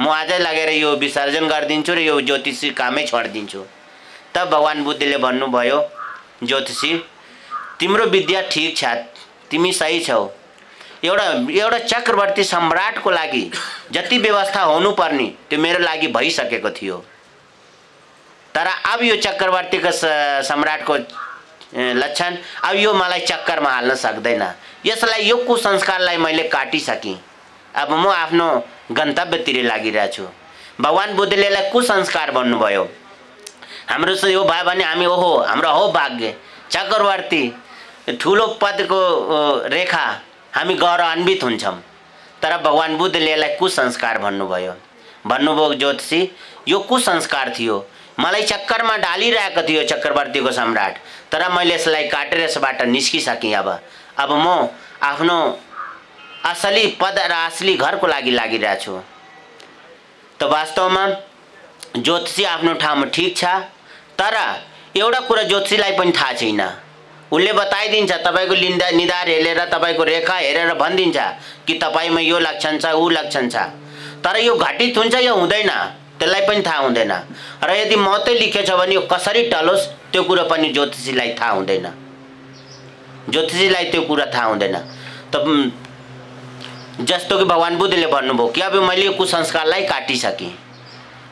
Speaker 1: म आजै लगेर यो विसर्जन गरिदिन्छु र यो ज्योतिषी कामै छोडिदिन्छु। तब भगवान बुद्धले भन्नुभयो, ज्योतिषी तिम्रो विद्या ठीक छ, तिमी सही छौ। एउटा चक्रवर्ती सम्राटको लागि जति व्यवस्था हुनुपर्ने त्यो मेरो लागि भइसकेको थियो, तर अब यो चक्रवर्तीको सम्राटको लक्षण अब यो मलाई चक्करमा हाल्न सक्दैन। यसलाई, यो कुसंस्कारलाई मैले काटिसकेँ। अब म आफ्नो गन्तव्यतिर लागिरहेको छु। भगवान बुद्धले यसलाई कुसंस्कार भन्नुभयो। हाम्रो यो भयो भने हामी ओहो हाम्रो हो भाग्य, चक्रवर्ती ठुलो पदको रेखा, हामी गौरवान्वित हुन्छौँ। तर भगवान बुद्धले यसलाई कुसंस्कार भन्नुभयो। ज्योतिषी यो कुसंस्कार थियो, मलाई चक्करमा डालिरहेको थियो चक्रवर्तीको सम्राट, तर मैले यसलाई काटेर यसबाट निस्किसकेँ। अब म आफ्नो असली पद र असली घरको लागि लागिरहेको छु। त वास्तवमा ज्योतिषी आफ्नो ठाउँमा ठीक छ, तर एउटा कुरा ज्योतिषीलाई पनि थाहा छैन। उसले बताइदिन्छ, तपाईको निधार हेरेर तपाईको रेखा हेरेर भनिदिन्छ कि तपाईमा यो लक्षण छ, ऊ लक्षण छ, तर यो घटित हुन्छ यो हुँदैन त्यसलाई पनि थाहा हुँदैन। र यदि मतै लेखेछ भने यो कसरी टलोस् त्यो कुरा पनि ज्योतिषीलाई थाहा हुँदैन। ज्योतिषीलाई त्यो कुरा थाहा हुँदैन। त जस्तो कि भगवान बुद्धले भन्नुभयो कि अब मैले यो कुसंस्कारलाई काटिसकेँ,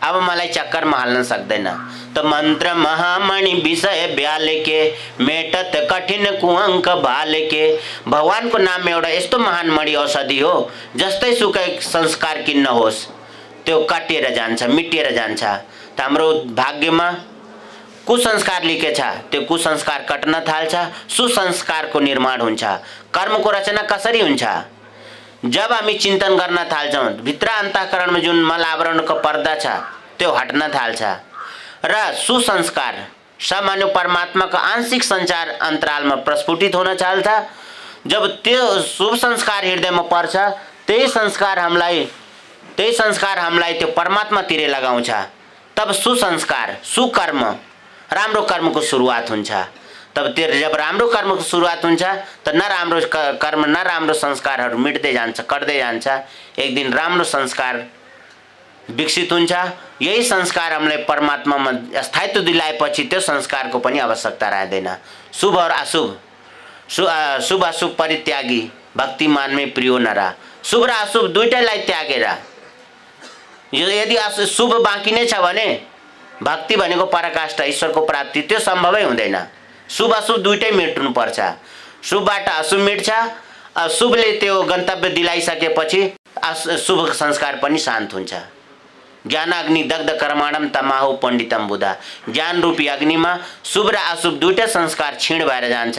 Speaker 1: अब मलाई चक्करमा हाल्न सक्दैन। त मंत्र महामणि विषय ब्याले के मेटत कठिन कुअंक भाले के। भगवानको नाम एउटा यस्तो महान मणि औषधि हो, जस्तै सुकै संस्कार किन्न होस् त्यो काटिएर जान्छ, मिटिएर जान्छ। त हाम्रो भाग्यमा कुसंस्कार लेखेछ, त्यो कुसंस्कार कट्न थाल्छ, सुसंस्कारको निर्माण हुन्छ। कर्मको रचना कसरी हुन्छ? जब हामी चिन्तन गर्न थाल्छौँ, भित्र अन्तःकरणमा जुन मल आवरणको पर्दा छ त्यो हट्न थाल्छ। र सुसंस्कार सामान्य परमात्माको आंशिक संचार अन्तरालमा प्रस्फुटित हुन चाल्छ। जब त्यो शुभ संस्कार हृदयमा पर्छ, त्यही संस्कार हामीलाई त्यो परमात्मातिर लगाउँछ। तब सुसंस्कार, सुकर्म, राम्रो कर्मको सुरुवात हुन्छ। तब त्यो जब राम्रो कर्मको सुरुवात हुन्छ त नराम्रो कर्म, नराम्रो संस्कारहरू मिट्दै जान्छ, कट्दै जान्छ। एक दिन राम्रो संस्कार विकसित हुन्छ। यही संस्कार हामीलाई परमात्मामा स्थायित्व दिलाएपछि त्यो संस्कारको पनि आवश्यकता रहँदैन। शुभ और अशुभ, शुभ अशुभ परित्यागी भक्तिमानमै प्रियो नरा। शुभ र अशुभ दुईटैलाई त्यागेर, यदि शुभ बाँकी नै छ भने भक्ति भनेको पराकाष्ठा, ईश्वरको प्राप्ति, त्यो सम्भवै हुँदैन। शुभ अशुभ दुईटै मेट्नुपर्छ। शुभबाट अशुभ मिट्छ। अशुभले त्यो गन्तव्य दिलाइसकेपछि शुभ संस्कार पनि शान्त हुन्छ। ज्ञान अग्नि दग्ध कर्माणम तमाहु पण्डितम बुधा। ज्ञान रूपी अग्निमा शुभ र अशुभ दुईटै संस्कार क्षीण भएर जान्छ।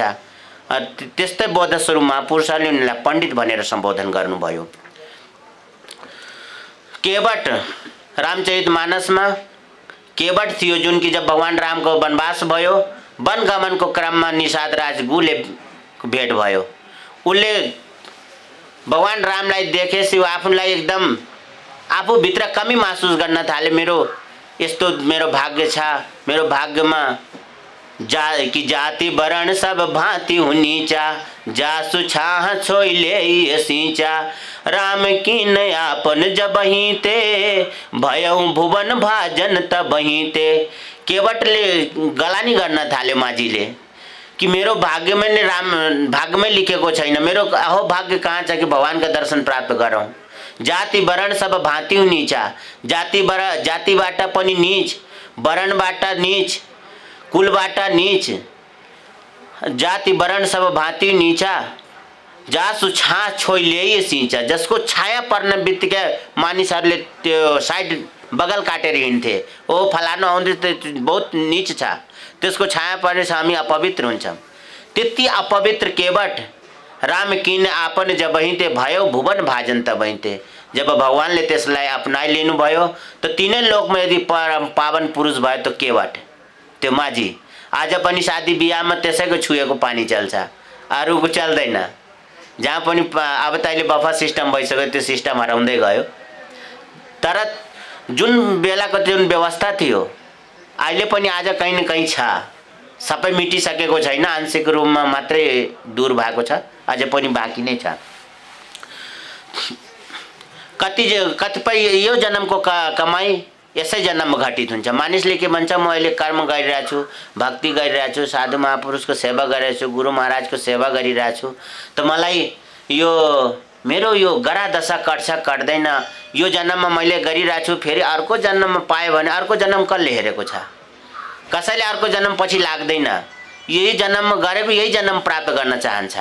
Speaker 1: त्यस्तै बौद्ध स्वरूप महापुरुषहरूले उनीलाई पण्डित भनेर सम्बोधन गर्नुभयो। केवट रामचरितमानसमा केवट थियो जुन कि जब भगवान रामको वनवास भयो, वनगमनको क्रममा निषाद राज गुले भेट भयो। उसले भगवान रामलाई देखेपछि आफूलाई एकदम आफूभित्र कमी महसुस गर्न थाले। मेरो भाग्य छ, मेरो भाग्यमा जाति वर्ण सब भांति हुनीचा, जासु छाह छोइले सींचा, राम किन आपन जबही ते, भयौ भुवन भाजन तबही ते। केवटले गलानी गर्न थाल्यो माझीले कि मेरो भाग्यमै नै भाग्यमै लेखेको छैन, मेरो अहो भाग्य कहाँ छ कि भगवानका दर्शन प्राप्त गरौँ। जाति वर्ण सब भांति नीचा, जातिबाट पनि नीच, वर्णबाट नीच, कुलबाट नीच, जाति वर्ण सब भांति नीचा, जासु छाँ छोइले सिंचा। जसको छाया पर्न बित्तिकै मानिसहरूले त्यो साइड बगल काटेर हिँड्थे। ओ फलानु आउँदै त बहुत नीच छ, त्यसको छाया परेछ हामी अपवित्र हुन्छौँ। त्यति अपवित्र केवट राम किन आपन जबही ते, भयो भुवन भाजन तबही ते। जब भगवानले त्यसलाई अपनाइलिनु भयो त तीनै लोकमा यदि पावन पुरुष भयो त केवट, त्यो माझी। आज पनि शादी बिहामा त्यसैको छुएको पानी चल्छ, अरूको चल्दैन। जहाँ पनि अब त अहिले बफा सिस्टम भइसक्यो, त्यो सिस्टम हराउँदै गयो। तर जुन बेलाको जुन व्यवस्था थियो अहिले पनि आज कहीँ न कहीँ छ। सबै मिटिसकेको छैन, आंशिक रूपमा मात्रै दूर भएको छ, अझै पनि बाँकी नै छ। कतिपय यो जन्मको कमाई यसै जन्ममा घटित हुन्छ। मानिसले के भन्छ, म अहिले कर्म गरिरहेको छु, भक्ति गरिरहेको छु, साधु महापुरुषको सेवा गरिरहेको छु, गुरु महाराजको सेवा गरिरहेको छु, त मलाई मेरो यो गरा दशा कट्छ कट्दैन, यो जन्ममा मैले गरिरहेको छु, फेरि अर्को जन्ममा पाएँ भने अर्को जन्म कसले हेरेको छ? कसैले अर्को जन्म पछि लाग्दैन। यही जन्ममा गरेको यही जन्म प्राप्त गर्न चाहन्छ।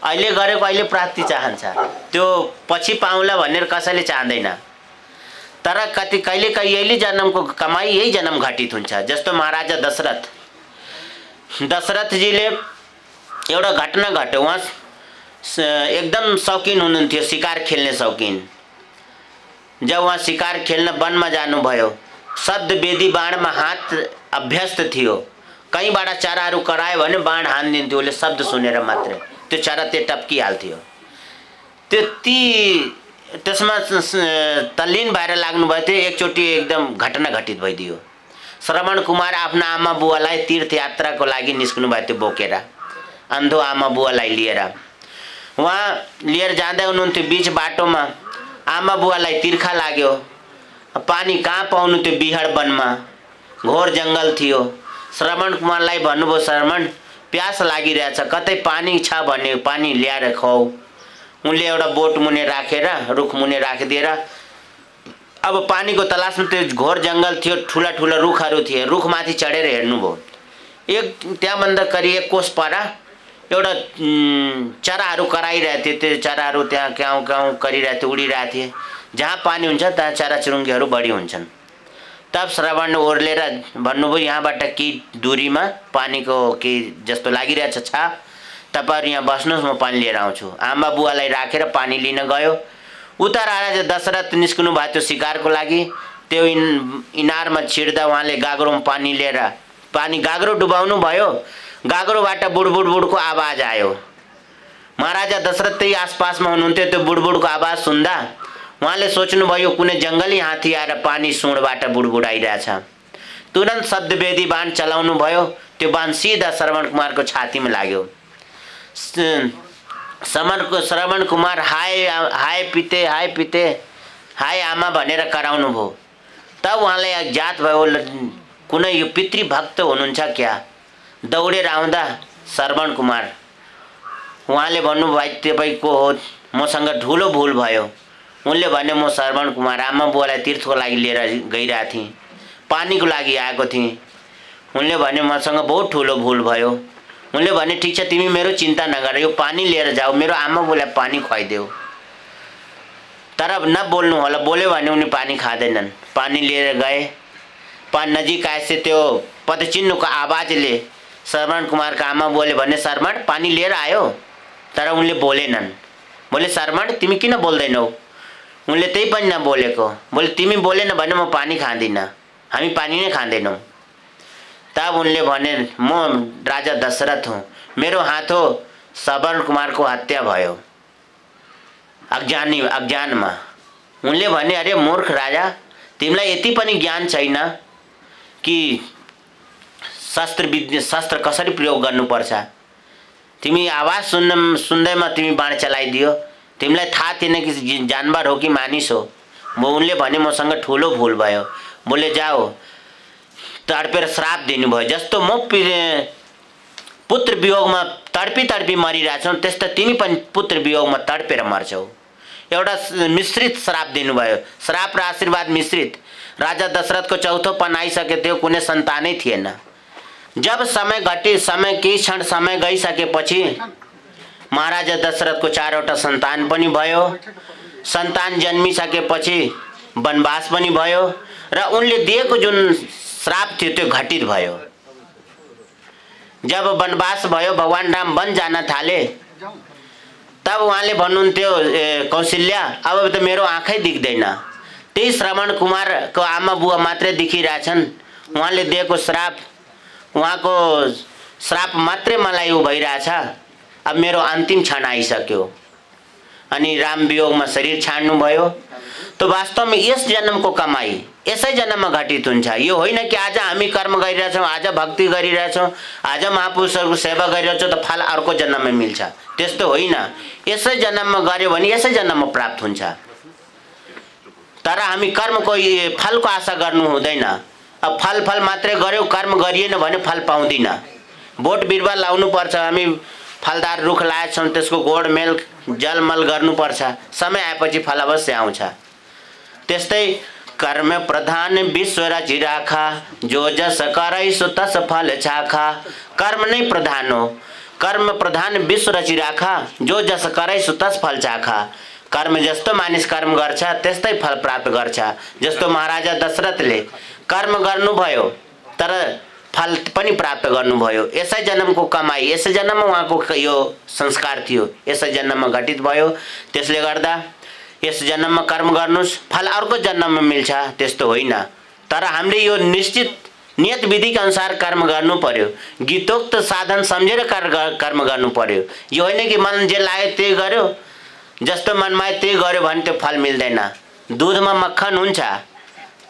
Speaker 1: अहिले गरेको अहिले प्राप्ति चाहन्छ, त्यो पछि पाउँला भनेर कसैले चाहदैन। तर कहिलेकाहीँ यही जन्मको कमाई यही जन्म घटित हुन्छ। जस्तो महाराजा दशरथजीले एउटा घटना घट्यो। उहाँ एकदम शौकीन हुनुहुन्थ्यो, शिकार खेल्ने शौकीन। जब उहाँ शिकार खेल्न वनमा जानुभयो, शब्द वेदी बाणमा हात अभ्यस्त थियो। कहीँबाट चराहरू करायो भने बाण हानिदिन्थ्यो, उसले शब्द सुनेर मात्रै त्यो चरा त्यो टप्किहाल्थ्यो। त्यसमा तल्लीन भएर लाग्नुभयो थियो। एकचोटि एकदम घटना घटित भइदियो। श्रवण कुमार आफ्ना आमा बुवालाई तीर्थयात्राको लागि निस्कनु भयो थियो बोकेर, अन्धो आमा बुवालाई लिएर। उहाँ लिएर जाँदै हुनुहुन्थ्यो, बीच बाटोमा आमा बुवालाई तिर्खा लाग्यो। पानी कहाँ पाउनु त्यो बिहाड वनमा, घोर जङ्गल थियो। श्रवण कुमारलाई भन्नुभयो, श्रवण प्यास लागिरहेछ, कतै पानी छ भने पानी ल्याएर खुवाऊ। उनले एउटा बोट मुने राखेर, रुख मुने राखिदिएर अब पानीको तलासमा, त्यो घोर जङ्गल थियो, ठुला ठुला रुखहरू थिए, रुखमाथि चढेर हेर्नुभयो। त्यहाँभन्दा करिब 1 कोस पर एउटा चराहरू कराइरहेको थियो। त्यो चराहरू त्यहाँ क्याउँ क्याउँ गरिरहेको थियो, उडिरहेको थिए। जहाँ पानी हुन्छ त्यहाँ चराचुरुङ्गीहरू बढी हुन्छन्। तब श्रवण ओर्लेर भन्नुभयो, यहाँबाट केही दूरीमा पानीको केही जस्तो लागिरहेछ, तपाईहरु यहाँ बस्नुहोस्, म पानी लिएर आउँछु। आमा बुवालाई राखेर पानी लिन गयो। उता राजा दशरथ निस्कनु भएको थियो शिकारको लागि। त्यो इनारमा छिर्दा उहाँले गाग्रोमा पानी लिएर पानी गाग्रो डुबाउनु भयो। गाग्रोबाट बुडबुडको आवाज आयो। महाराजा दशरथ त्यही आसपासमा हुनुहुन्थ्यो। त्यो बुडबुडको आवाज सुन्दा उहाँले सोच्नुभयो कुनै जङ्गली हात्ती आएर पानी सुँडबाट बुडबुड आइरहेछ। तुरन्त शब्दवेदी बाण चलाउनु भयो। त्यो बाण सिधा श्रवण कुमारको छातीमा लाग्यो। श्रवण कुमार हाय पिते हाय आमा भनेर कराउनु भयो। तब उहाँलाई ज्ञात भयो कुनै यो पितृभक्त हुनुहुन्छ क्या। दौडेर आउँदा श्रवण कुमार उहाँले भन्नुभयो भाइ तपाईँ को हो, मसँग ठुलो भुल भयो। उनले भने म श्रवण कुमार आमा बुवालाई तीर्थको लागि लिएर गइरहेको थिएँ, पानीको लागि आएको थिएँ। उनले भने मसँग बहुत ठुलो भुल भयो। उनले भने ठिक छ तिमी मेरो चिन्ता नगर, यो पानी लिएर जाऊ, मेरो आमा बुवालाई पानी खुवाइदेऊ। तर नबोल्नु होला, बोल्यो भने उनी पानी खाँदैनन्। पानी लिएर गए। नजिक आएपछि त्यो पदचिन्हको आवाजले श्रवण कुमारका आमा बुवाले भने श्रवण पानी लिएर आयो। तर उनले बोलेनन्। बोले श्रवण तिमी किन बोल्दैनौ? उनले त्यही पनि नबोलेको। बोले तिमी बोलेन भने म पानी खाँदिनँ, हामी पानी नै खाँदैनौँ। तब उनले भने म राजा दशरथ हुँ, मेरो हाथों श्रवण कुमारको हत्या भयो अज्ञानमा। उनले भने अरे मूर्ख राजा, तिमीलाई यति पनि ज्ञान छैन कि शस्त्र कसरी प्रयोग गर्नुपर्छ। तिमी आवाज सुन्दैमा तिमी बाण चलाइदियो। तिमीलाई थाहा थिएन कि जानवर हो कि मानिस हो। उनले भने मसँग ठुलो भुल भयो। बोले जाओ। तडपेर श्राप दिनुभयो। जस्तो म पुत्र वियोगमा तडपी मरिरहेछौ त्यस्तो तिमी पनि पुत्र वियोगमा तडपेर मर्छौ। एउटा मिश्रित श्राप दिनुभयो। श्राप र आशीर्वाद मिश्रित। राजा दशरथको चौथोपन आइसके थियो, कुनै सन्तानै थिएन। जब समय घटे, केही क्षण समय गइसकेपछि महाराजा दशरथको 4वटा सन्तान पनि भयो। सन्तान जन्मिसकेपछि वनवास पनि भयो र उनले दिएको जुन श्राप थियो त्यो घटित भयो। जब वनवास भयो, भगवान राम वन जान थाले, तब उहाँले भन्नुहुन्थ्यो कौशल्या अब त मेरो आँखै देख्दैन। त्यही श्रवण कुमारको आमा बुवा मात्रै देखिरहेछन्। उहाँले दिएको श्राप, उहाँको श्राप मात्रै मलाई भइरहेछ। अब मेरो अन्तिम क्षण आइसक्यो। अनि राम वियोगमा शरीर छाड्नु भयो। तो वास्तवमा यस जन्मको कमाई यसै जन्ममा घटित हुन्छ। यो होइन कि आज हामी कर्म गरिरहेछौँ, आज भक्ति गरिरहेछौँ, आज महापुरुषहरूको सेवा गरिरहेछौँ त फल अर्को जन्ममा मिल्छ, त्यस्तो होइन। यसै जन्ममा गर्यो भने यसै जन्ममा प्राप्त हुन्छ। तर हामी कर्मको फलको आशा गर्नु हुँदैन। अब फल मात्रै गर्यो, कर्म गरिएन भने फल पाउँदिन। बोट बिरुवा लाउनु पर्छ, हामी फलदार रुख लाएछौँ, त्यसको गोडमेल जलमल गर्नुपर्छ, समय आएपछि फल अवश्य आउँछ। त्यस्तै कर्म प्रधान विश्व रचि राखा, जो जस करै सो तस फल चाखा। कर्म नै प्रधान हो। कर्म प्रधान विश्व रचि राखा, जो जस करै सो तस फल चाखा। कर्म जस्तो मानिस कर्म गर्छ त्यस्तै फल प्राप्त गर्छ। जस्तो महाराजा दशरथले कर्म गर्नुभयो तर फल पनि प्राप्त गर्नुभयो। यसै जन्मको कमाई, यसै जन्ममा उहाँको यो संस्कार थियो, यसै जन्ममा घटित भयो। त्यसले गर्दा यस जन्ममा कर्म गर्नुस्, फल अर्को जन्ममा मिल्छ, त्यस्तो होइन। तर हामीले यो निश्चित नियत विधिका अनुसार कर्म गर्नु पर्यो। गीतोक्त साधन सम्झेर कर्म गर्नु पर्यो। यो होइन कि मन जे लाग्यो त्यही गर्यो, जस्तो मनमा आयो त्यही गर्यो भने त्यो फल मिल्दैन। दुधमा मक्खन हुन्छ,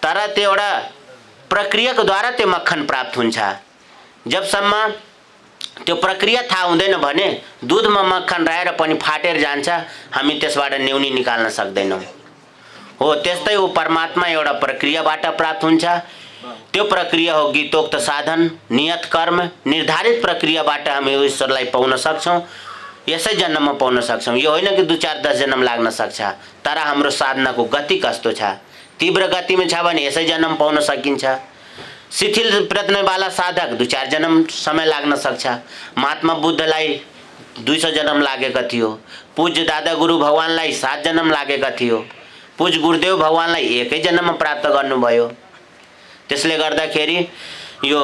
Speaker 1: तर त्यो एउटा प्रक्रियाको द्वारा त्यो मक्खन प्राप्त हुन्छ। जबसम्म त्यो प्रक्रिया थाहा हुँदैन भने दुधमा मक्खन रहेर पनि फाटेर जान्छ, हामी त्यसबाट न्यूनी निकाल्न सक्दैनौँ। हो त्यस्तै हो, परमात्मा एउटा प्रक्रियाबाट प्राप्त हुन्छ। त्यो प्रक्रिया हो गीतोक्त साधन, नियत कर्म। निर्धारित प्रक्रियाबाट हामी ईश्वरलाई पाउन सक्छौँ, यसै जन्ममा पाउन सक्छौँ। यो होइन कि 2, 4, 10 जन्म लाग्न सक्छ। तर हाम्रो साधनाको गति कस्तो छ, तीव्र गतिमा छ भने यसै जन्म पाउन सकिन्छ। शिथिल प्रयत्नवाला साधक 2, 4 जन्म समय लाग्न सक्छ। महात्मा बुद्धलाई 200 जन्म लागेका थियो। पूज्य दादा गुरु भगवानलाई 7 जन्म लागेका थियो। पूज्य गुरुदेव भगवानलाई एकै जन्ममा प्राप्त गर्नुभयो। त्यसले गर्दाखेरि यो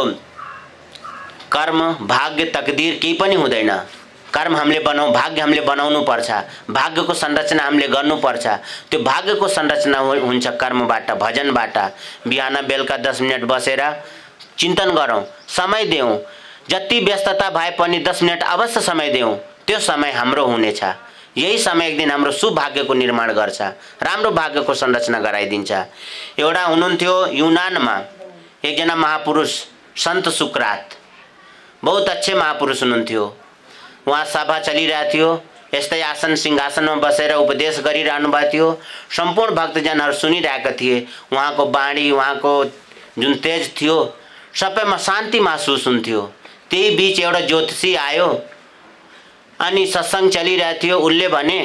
Speaker 1: कर्म, भाग्य, तकदीर केही पनि हुँदैन। कर्म हामीले भाग्य हामीले बनाउनु पर्छ, भाग्यको संरचना हामीले गर्नुपर्छ। त्यो भाग्यको संरचना हुन्छ कर्मबाट, भजनबाट। बिहान बेलुका 10 मिनट बसेर चिन्तन गरौँ, समय देऊ। जति व्यस्तता भए पनि 10 मिनट अवश्य समय देऊ, त्यो समय हाम्रो हुनेछ। यही समय एक दिन हाम्रो शुभ भाग्यको निर्माण गर्छ, राम्रो भाग्यको संरचना गराइदिन्छ। एउटा हुनुहुन्थ्यो युनानमा एकजना महापुरुष सन्त सुकरात, बहुत अच्छे महापुरुष हुनुहुन्थ्यो। वहाँ सभा चलिरहेको थियो, यस्तै आसन सिंहासनमा बसेर उपदेश गरिरहनु भएको थियो। सम्पूर्ण भक्तजनहरू सुनिरहेका थिए। उहाँको बाणी, उहाँको जुन तेज थियो, सबैमा शान्ति महसुस हुन्थ्यो। त्यही बीच एउटा ज्योतिषी आयो अनि सत्संग चलिरहेको थियो। उसले भने,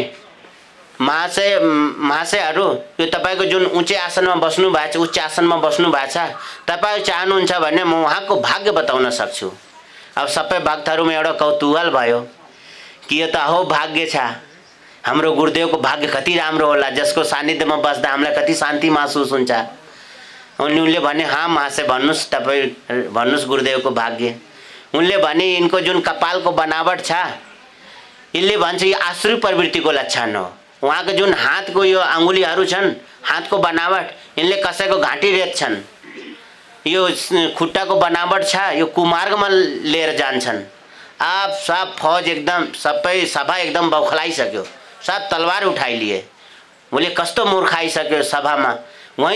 Speaker 1: महाशयहरू, यो तपाईँको जुन उच्च आसनमा बस्नु भएको छ, उच्च आसनमा बस्नु भएको छ, तपाईँ चाहनुहुन्छ भने म उहाँको भाग्य बताउन सक्छु। अब सबै भक्तहरूमा एउटा कौतूहल भयो कि यो त हो भाग्य छ, हाम्रो गुरुदेवको भाग्य कति राम्रो होला, जसको सानिध्यमा बस्दा हामीलाई कति शान्ति महसुस हुन्छ। अनि उनले भने, हाँ महाशय, भन्नुहोस्, तपाईँ भन्नुहोस् गुरुदेवको भाग्य। उनले भने, यिनको जुन कपालको बनावट छ, यसले भन्छ यो आसुरी प्रवृत्तिको लक्षण हो। उहाँको जुन हातको यो अङ्गुलीहरू छन्, हातको बनावट, यिनले कसैको घाँटी रेत्छन्। यो खुट्टाको बनावट छ, यो कुमार्गमा लिएर जान्छन्। आप सब फौज एकदम, सबै सभा एकदम बौखलाइसक्यो, सब तलवार उठाइलिए। बोले कस्तो मूर्खाइसक्यो सभामा। वहाँ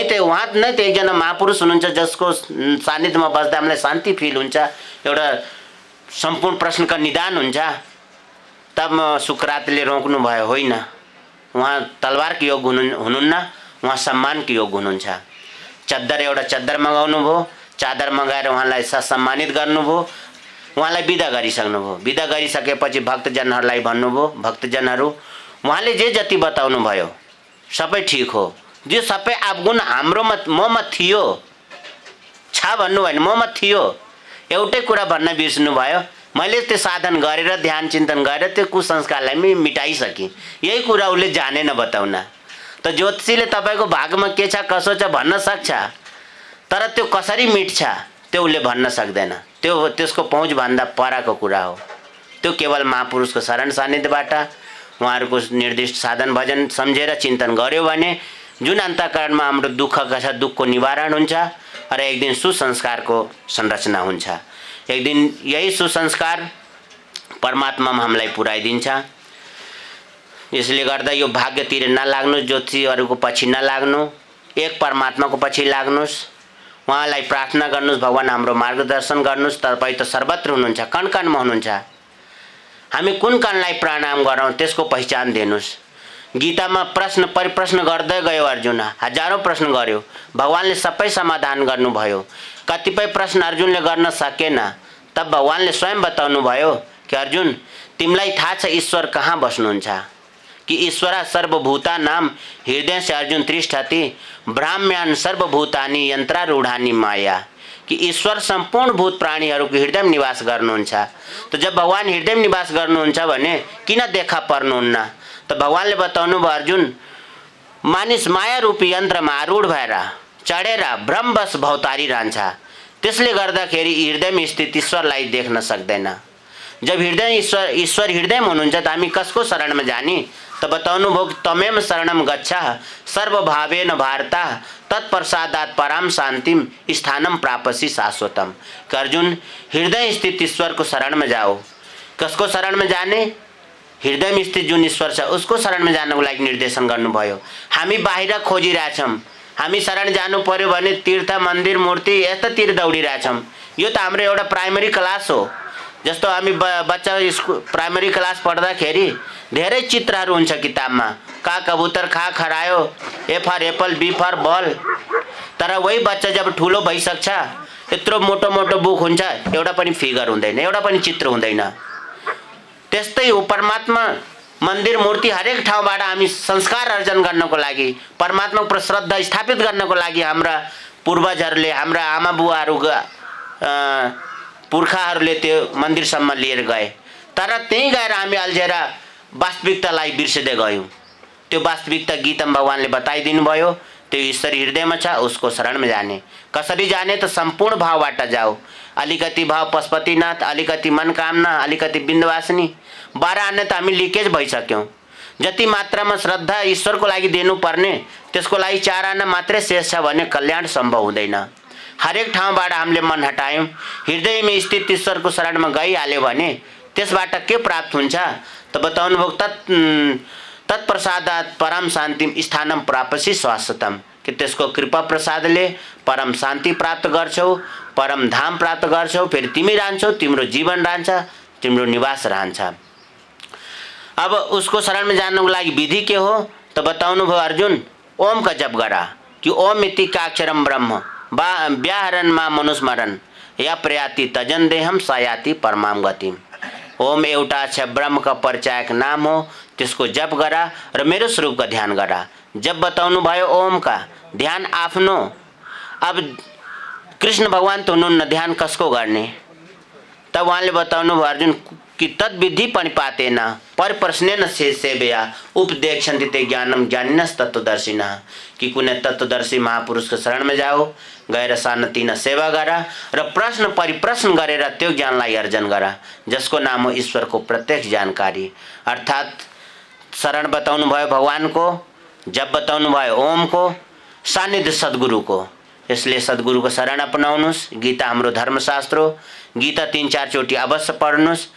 Speaker 1: नै त एकजना महापुरुष हुनुहुन्छ जसको सानिध्यमा बस्दा हामीलाई शान्ति फिल हुन्छ, एउटा सम्पूर्ण प्रश्नका निदान हुन्छ। तब सुकरातले रोक्नु भयो, होइन, उहाँ तलवारको योग हुनुहुन्न, उहाँ सम्मानको योग हुनुहुन्छ। एउटा चद्दर मगाउनु भयो, चादर मगाएर उहाँलाई सम्मानित गर्नुभयो, उहाँलाई बिदा गरिसक्नुभयो। बिदा गरिसकेपछि भक्तजनहरूलाई भन्नुभयो, भक्तजनहरू उहाँले जे जति बताउनु भयो सबै ठिक हो, जो सबै अवगुण हाम्रोमा ममा थियो छ भन्नु भएन, ममा थियो। एउटै कुरा भन्न बिर्सनु भयो, मैले त्यो साधन गरेर ध्यान चिन्तन गरेर त्यो कुसंस्कारलाई मिटाइसकेँ। यही कुरा उसले जानेन बताउन। त ज्योतिषीले तपाईँको भागमा के छ कसो छ भन्न सक्छ, तर त्यो कसरी मिट्छ त्यो उसले भन्न सक्दैन। त्यो त्यसको पहुँचभन्दा परको कुरा हो। त्यो केवल महापुरुषको शरण सानिध्यबाट उहाँहरूको निर्दिष्ट साधन भजन सम्झेर चिन्तन गर्यो भने जुन अन्तःकरणमा हाम्रो दुःखका छ, दुःखको निवारण हुन्छ र एक दिन सुसंस्कारको संरचना हुन्छ। एक दिन यही सुसंस्कार परमात्मामा हामीलाई पुर्याइदिन्छ। यसले गर्दा यो भाग्यतिर नलाग्नु, ज्योतिषीहरूको पछि नलाग्नु, एक परमात्माको पछि लाग्नुहोस्, उहाँलाई प्रार्थना गर्नुहोस्, भगवान हाम्रो मार्गदर्शन गर्नुहोस्। तपाईँ त सर्वत्र हुनुहुन्छ, कण कणमा हुनुहुन्छ। हामी कुन कणलाई प्रणाम गरौँ त्यसको पहिचान दिनुहोस्। गीतामा प्रश्न परिप्रश्न गर्दै गयो अर्जुन, हजारौं प्रश्न गर्यो, भगवानले सबै समाधान गर्नुभयो। कतिपय प्रश्न अर्जुनले गर्न सकेन, तब भगवानले स्वयं बताउनु भयो कि अर्जुन, तिमीलाई थाहा छ ईश्वर कहाँ बस्नुहुन्छ? कि ईश्वर सर्वभूतानां हृदय से अर्जुन तिष्ठति, ब्राह्म्यान् सर्वभूतानि यन्त्रारूढानि माया। कि ईश्वर सम्पूर्ण भूत प्राणीहरूको हृदयमा निवास गर्नुहुन्छ। त जब भगवान हृदयमा निवास गर्नुहुन्छ भने किन देखा पर्नुहुन्न? त भगवानले बताउनु भयो, अर्जुन, मानिस माया रूपी यन्त्रमा आरूढ भएर चढेर भ्रमवश भौतारी रहन्छ। त्यसले गर्दाखेरि हृदयमा स्थित ईश्वरलाई देख्न सक्दैन। जब ईश्वर हृदयमा हुनुहुन्छ त हामी कसको शरणमा जाने? त बताउनु भयो, तमेव शरणम गच्छ सर्वभावेन भारत, तत्प्रसादात् पराम शान्तिम स्थानम प्रापसि शाश्वतम। कि अर्जुन, हृदय स्थित ईश्वरको शरणमा जाओ। कसको शरणमा जाने? हृदय में स्थित जुन ईश्वर छ उसको शरणमा जानको लागि निर्देशन गर्नुभयो। हामी बाहिर खोजिरहेछौँ, हामी शरण जानु पर्यो भने तीर्थ मन्दिर मूर्ति यतातिर दौडिरहेछौँ। यो त हाम्रो एउटा प्राइमरी क्लास हो। जस्तो हामी बच्चा स्कुल प्राइमरी क्लास पढ्दाखेरि धेरै चित्रहरू हुन्छ किताबमा, का कबूतर खा खरायो, ए फर एप्पल, बी फर बल। तर वही बच्चा जब ठुलो भइसक्छ, यत्रो मोटो मोटो बुक हुन्छ, एउटा पनि फिगर हुँदैन, एउटा पनि चित्र हुँदैन। त्यस्तै हो परमात्मा मन्दिर मूर्ति हरेक ठाउँबाट हामी संस्कार अर्जन गर्नको लागि, परमात्माको श्रद्धा स्थापित गर्नको लागि हाम्रा पूर्वजहरूले, हाम्रा आमा बुवाहरू पुर्खाहरूले त्यो मन्दिरसम्म लिएर गए। तर त्यहीँ गएर हामी अल्झेर वास्तविकतालाई बिर्सिँदै गयौँ। त्यो वास्तविकता गीतामा भगवानले बताइदिनु भयो त्यो ईश्वर हृदयमा छ, उसको शरणमा जाने। कसरी जाने त सम्पूर्ण भावबाट जाऊ। अलिकति भाव पशुपतिनाथ, अलिकति मनकामना, अलिकति बिन्दवासिनी, 12 आना त हामी लिकेज भइसक्यौँ। जति मात्रामा श्रद्धा ईश्वरको लागि दिनुपर्ने त्यसको लागि 4 आना मात्रै शेष छ भने कल्याण सम्भव हुँदैन। हरेक ठाउँबाट हामीले मन हटायौँ, हृदयमा स्थित ईश्वरको शरणमा गइहाल्यो भने त्यसबाट के प्राप्त हुन्छ त बताउनुभयो, तत्प्रसादात् परम शान्तिम स्थानम प्राप्यसि शाश्वतम, कि त्यसको कृपा प्रसादले परम शान्ति प्राप्त गर्छौ, परम धाम प्राप्त गर्छौ। फेरि तिमी रहन्छौ, तिम्रो जीवन रहन्छ, तिम्रो निवास रहन्छ। अब उसको शरणमा जानको लागि विधि के हो त बताउनु भयो अर्जुन, ओम का जप गरा कि ओम इति काक्षरम ब्रह्म व्याहरण मा मनुस्मरण या प्रयाति तजन देहम सयाति परमाम गतिम। ओम एउटा छ ब्रह्म का परिचायक नाम हो, त्यसको जप गरा र मेरो स्वरूपको ध्यान गरा। जब बताउनु भयो ओम का ध्यान आफ्नो। अब कृष्ण भगवान त हुनुहुन्न, ध्यान कसको गर्ने? तब उहाँले बताउनु भयो अर्जुन कि तद्विधि पनिपातेन परिप्रश्नेन सेव्या उपदेक्षन्ति ते ज्ञानम ज्ञानिनस् तत्त्वदर्शिनः, कि कुनै तत्त्वदर्शी महापुरुषको शरणमा जाओ, गएर सानोतिनो सेवा गर र प्रश्न परिप्रश्न गरेर त्यो ज्ञानलाई अर्जन गर, जसको नाम हो ईश्वरको प्रत्यक्ष जानकारी। अर्थात् शरण बताउनु भयो भगवानको, जब बताउनु भयो ओमको, सान्निध्य सद्गुरुको। यसले सद्गुरुको शरण अपनाउनुहोस्। गीता हाम्रो धर्मशास्त्र हो, गीता 3-4 चोटि अवश्य पढ्नुहोस्।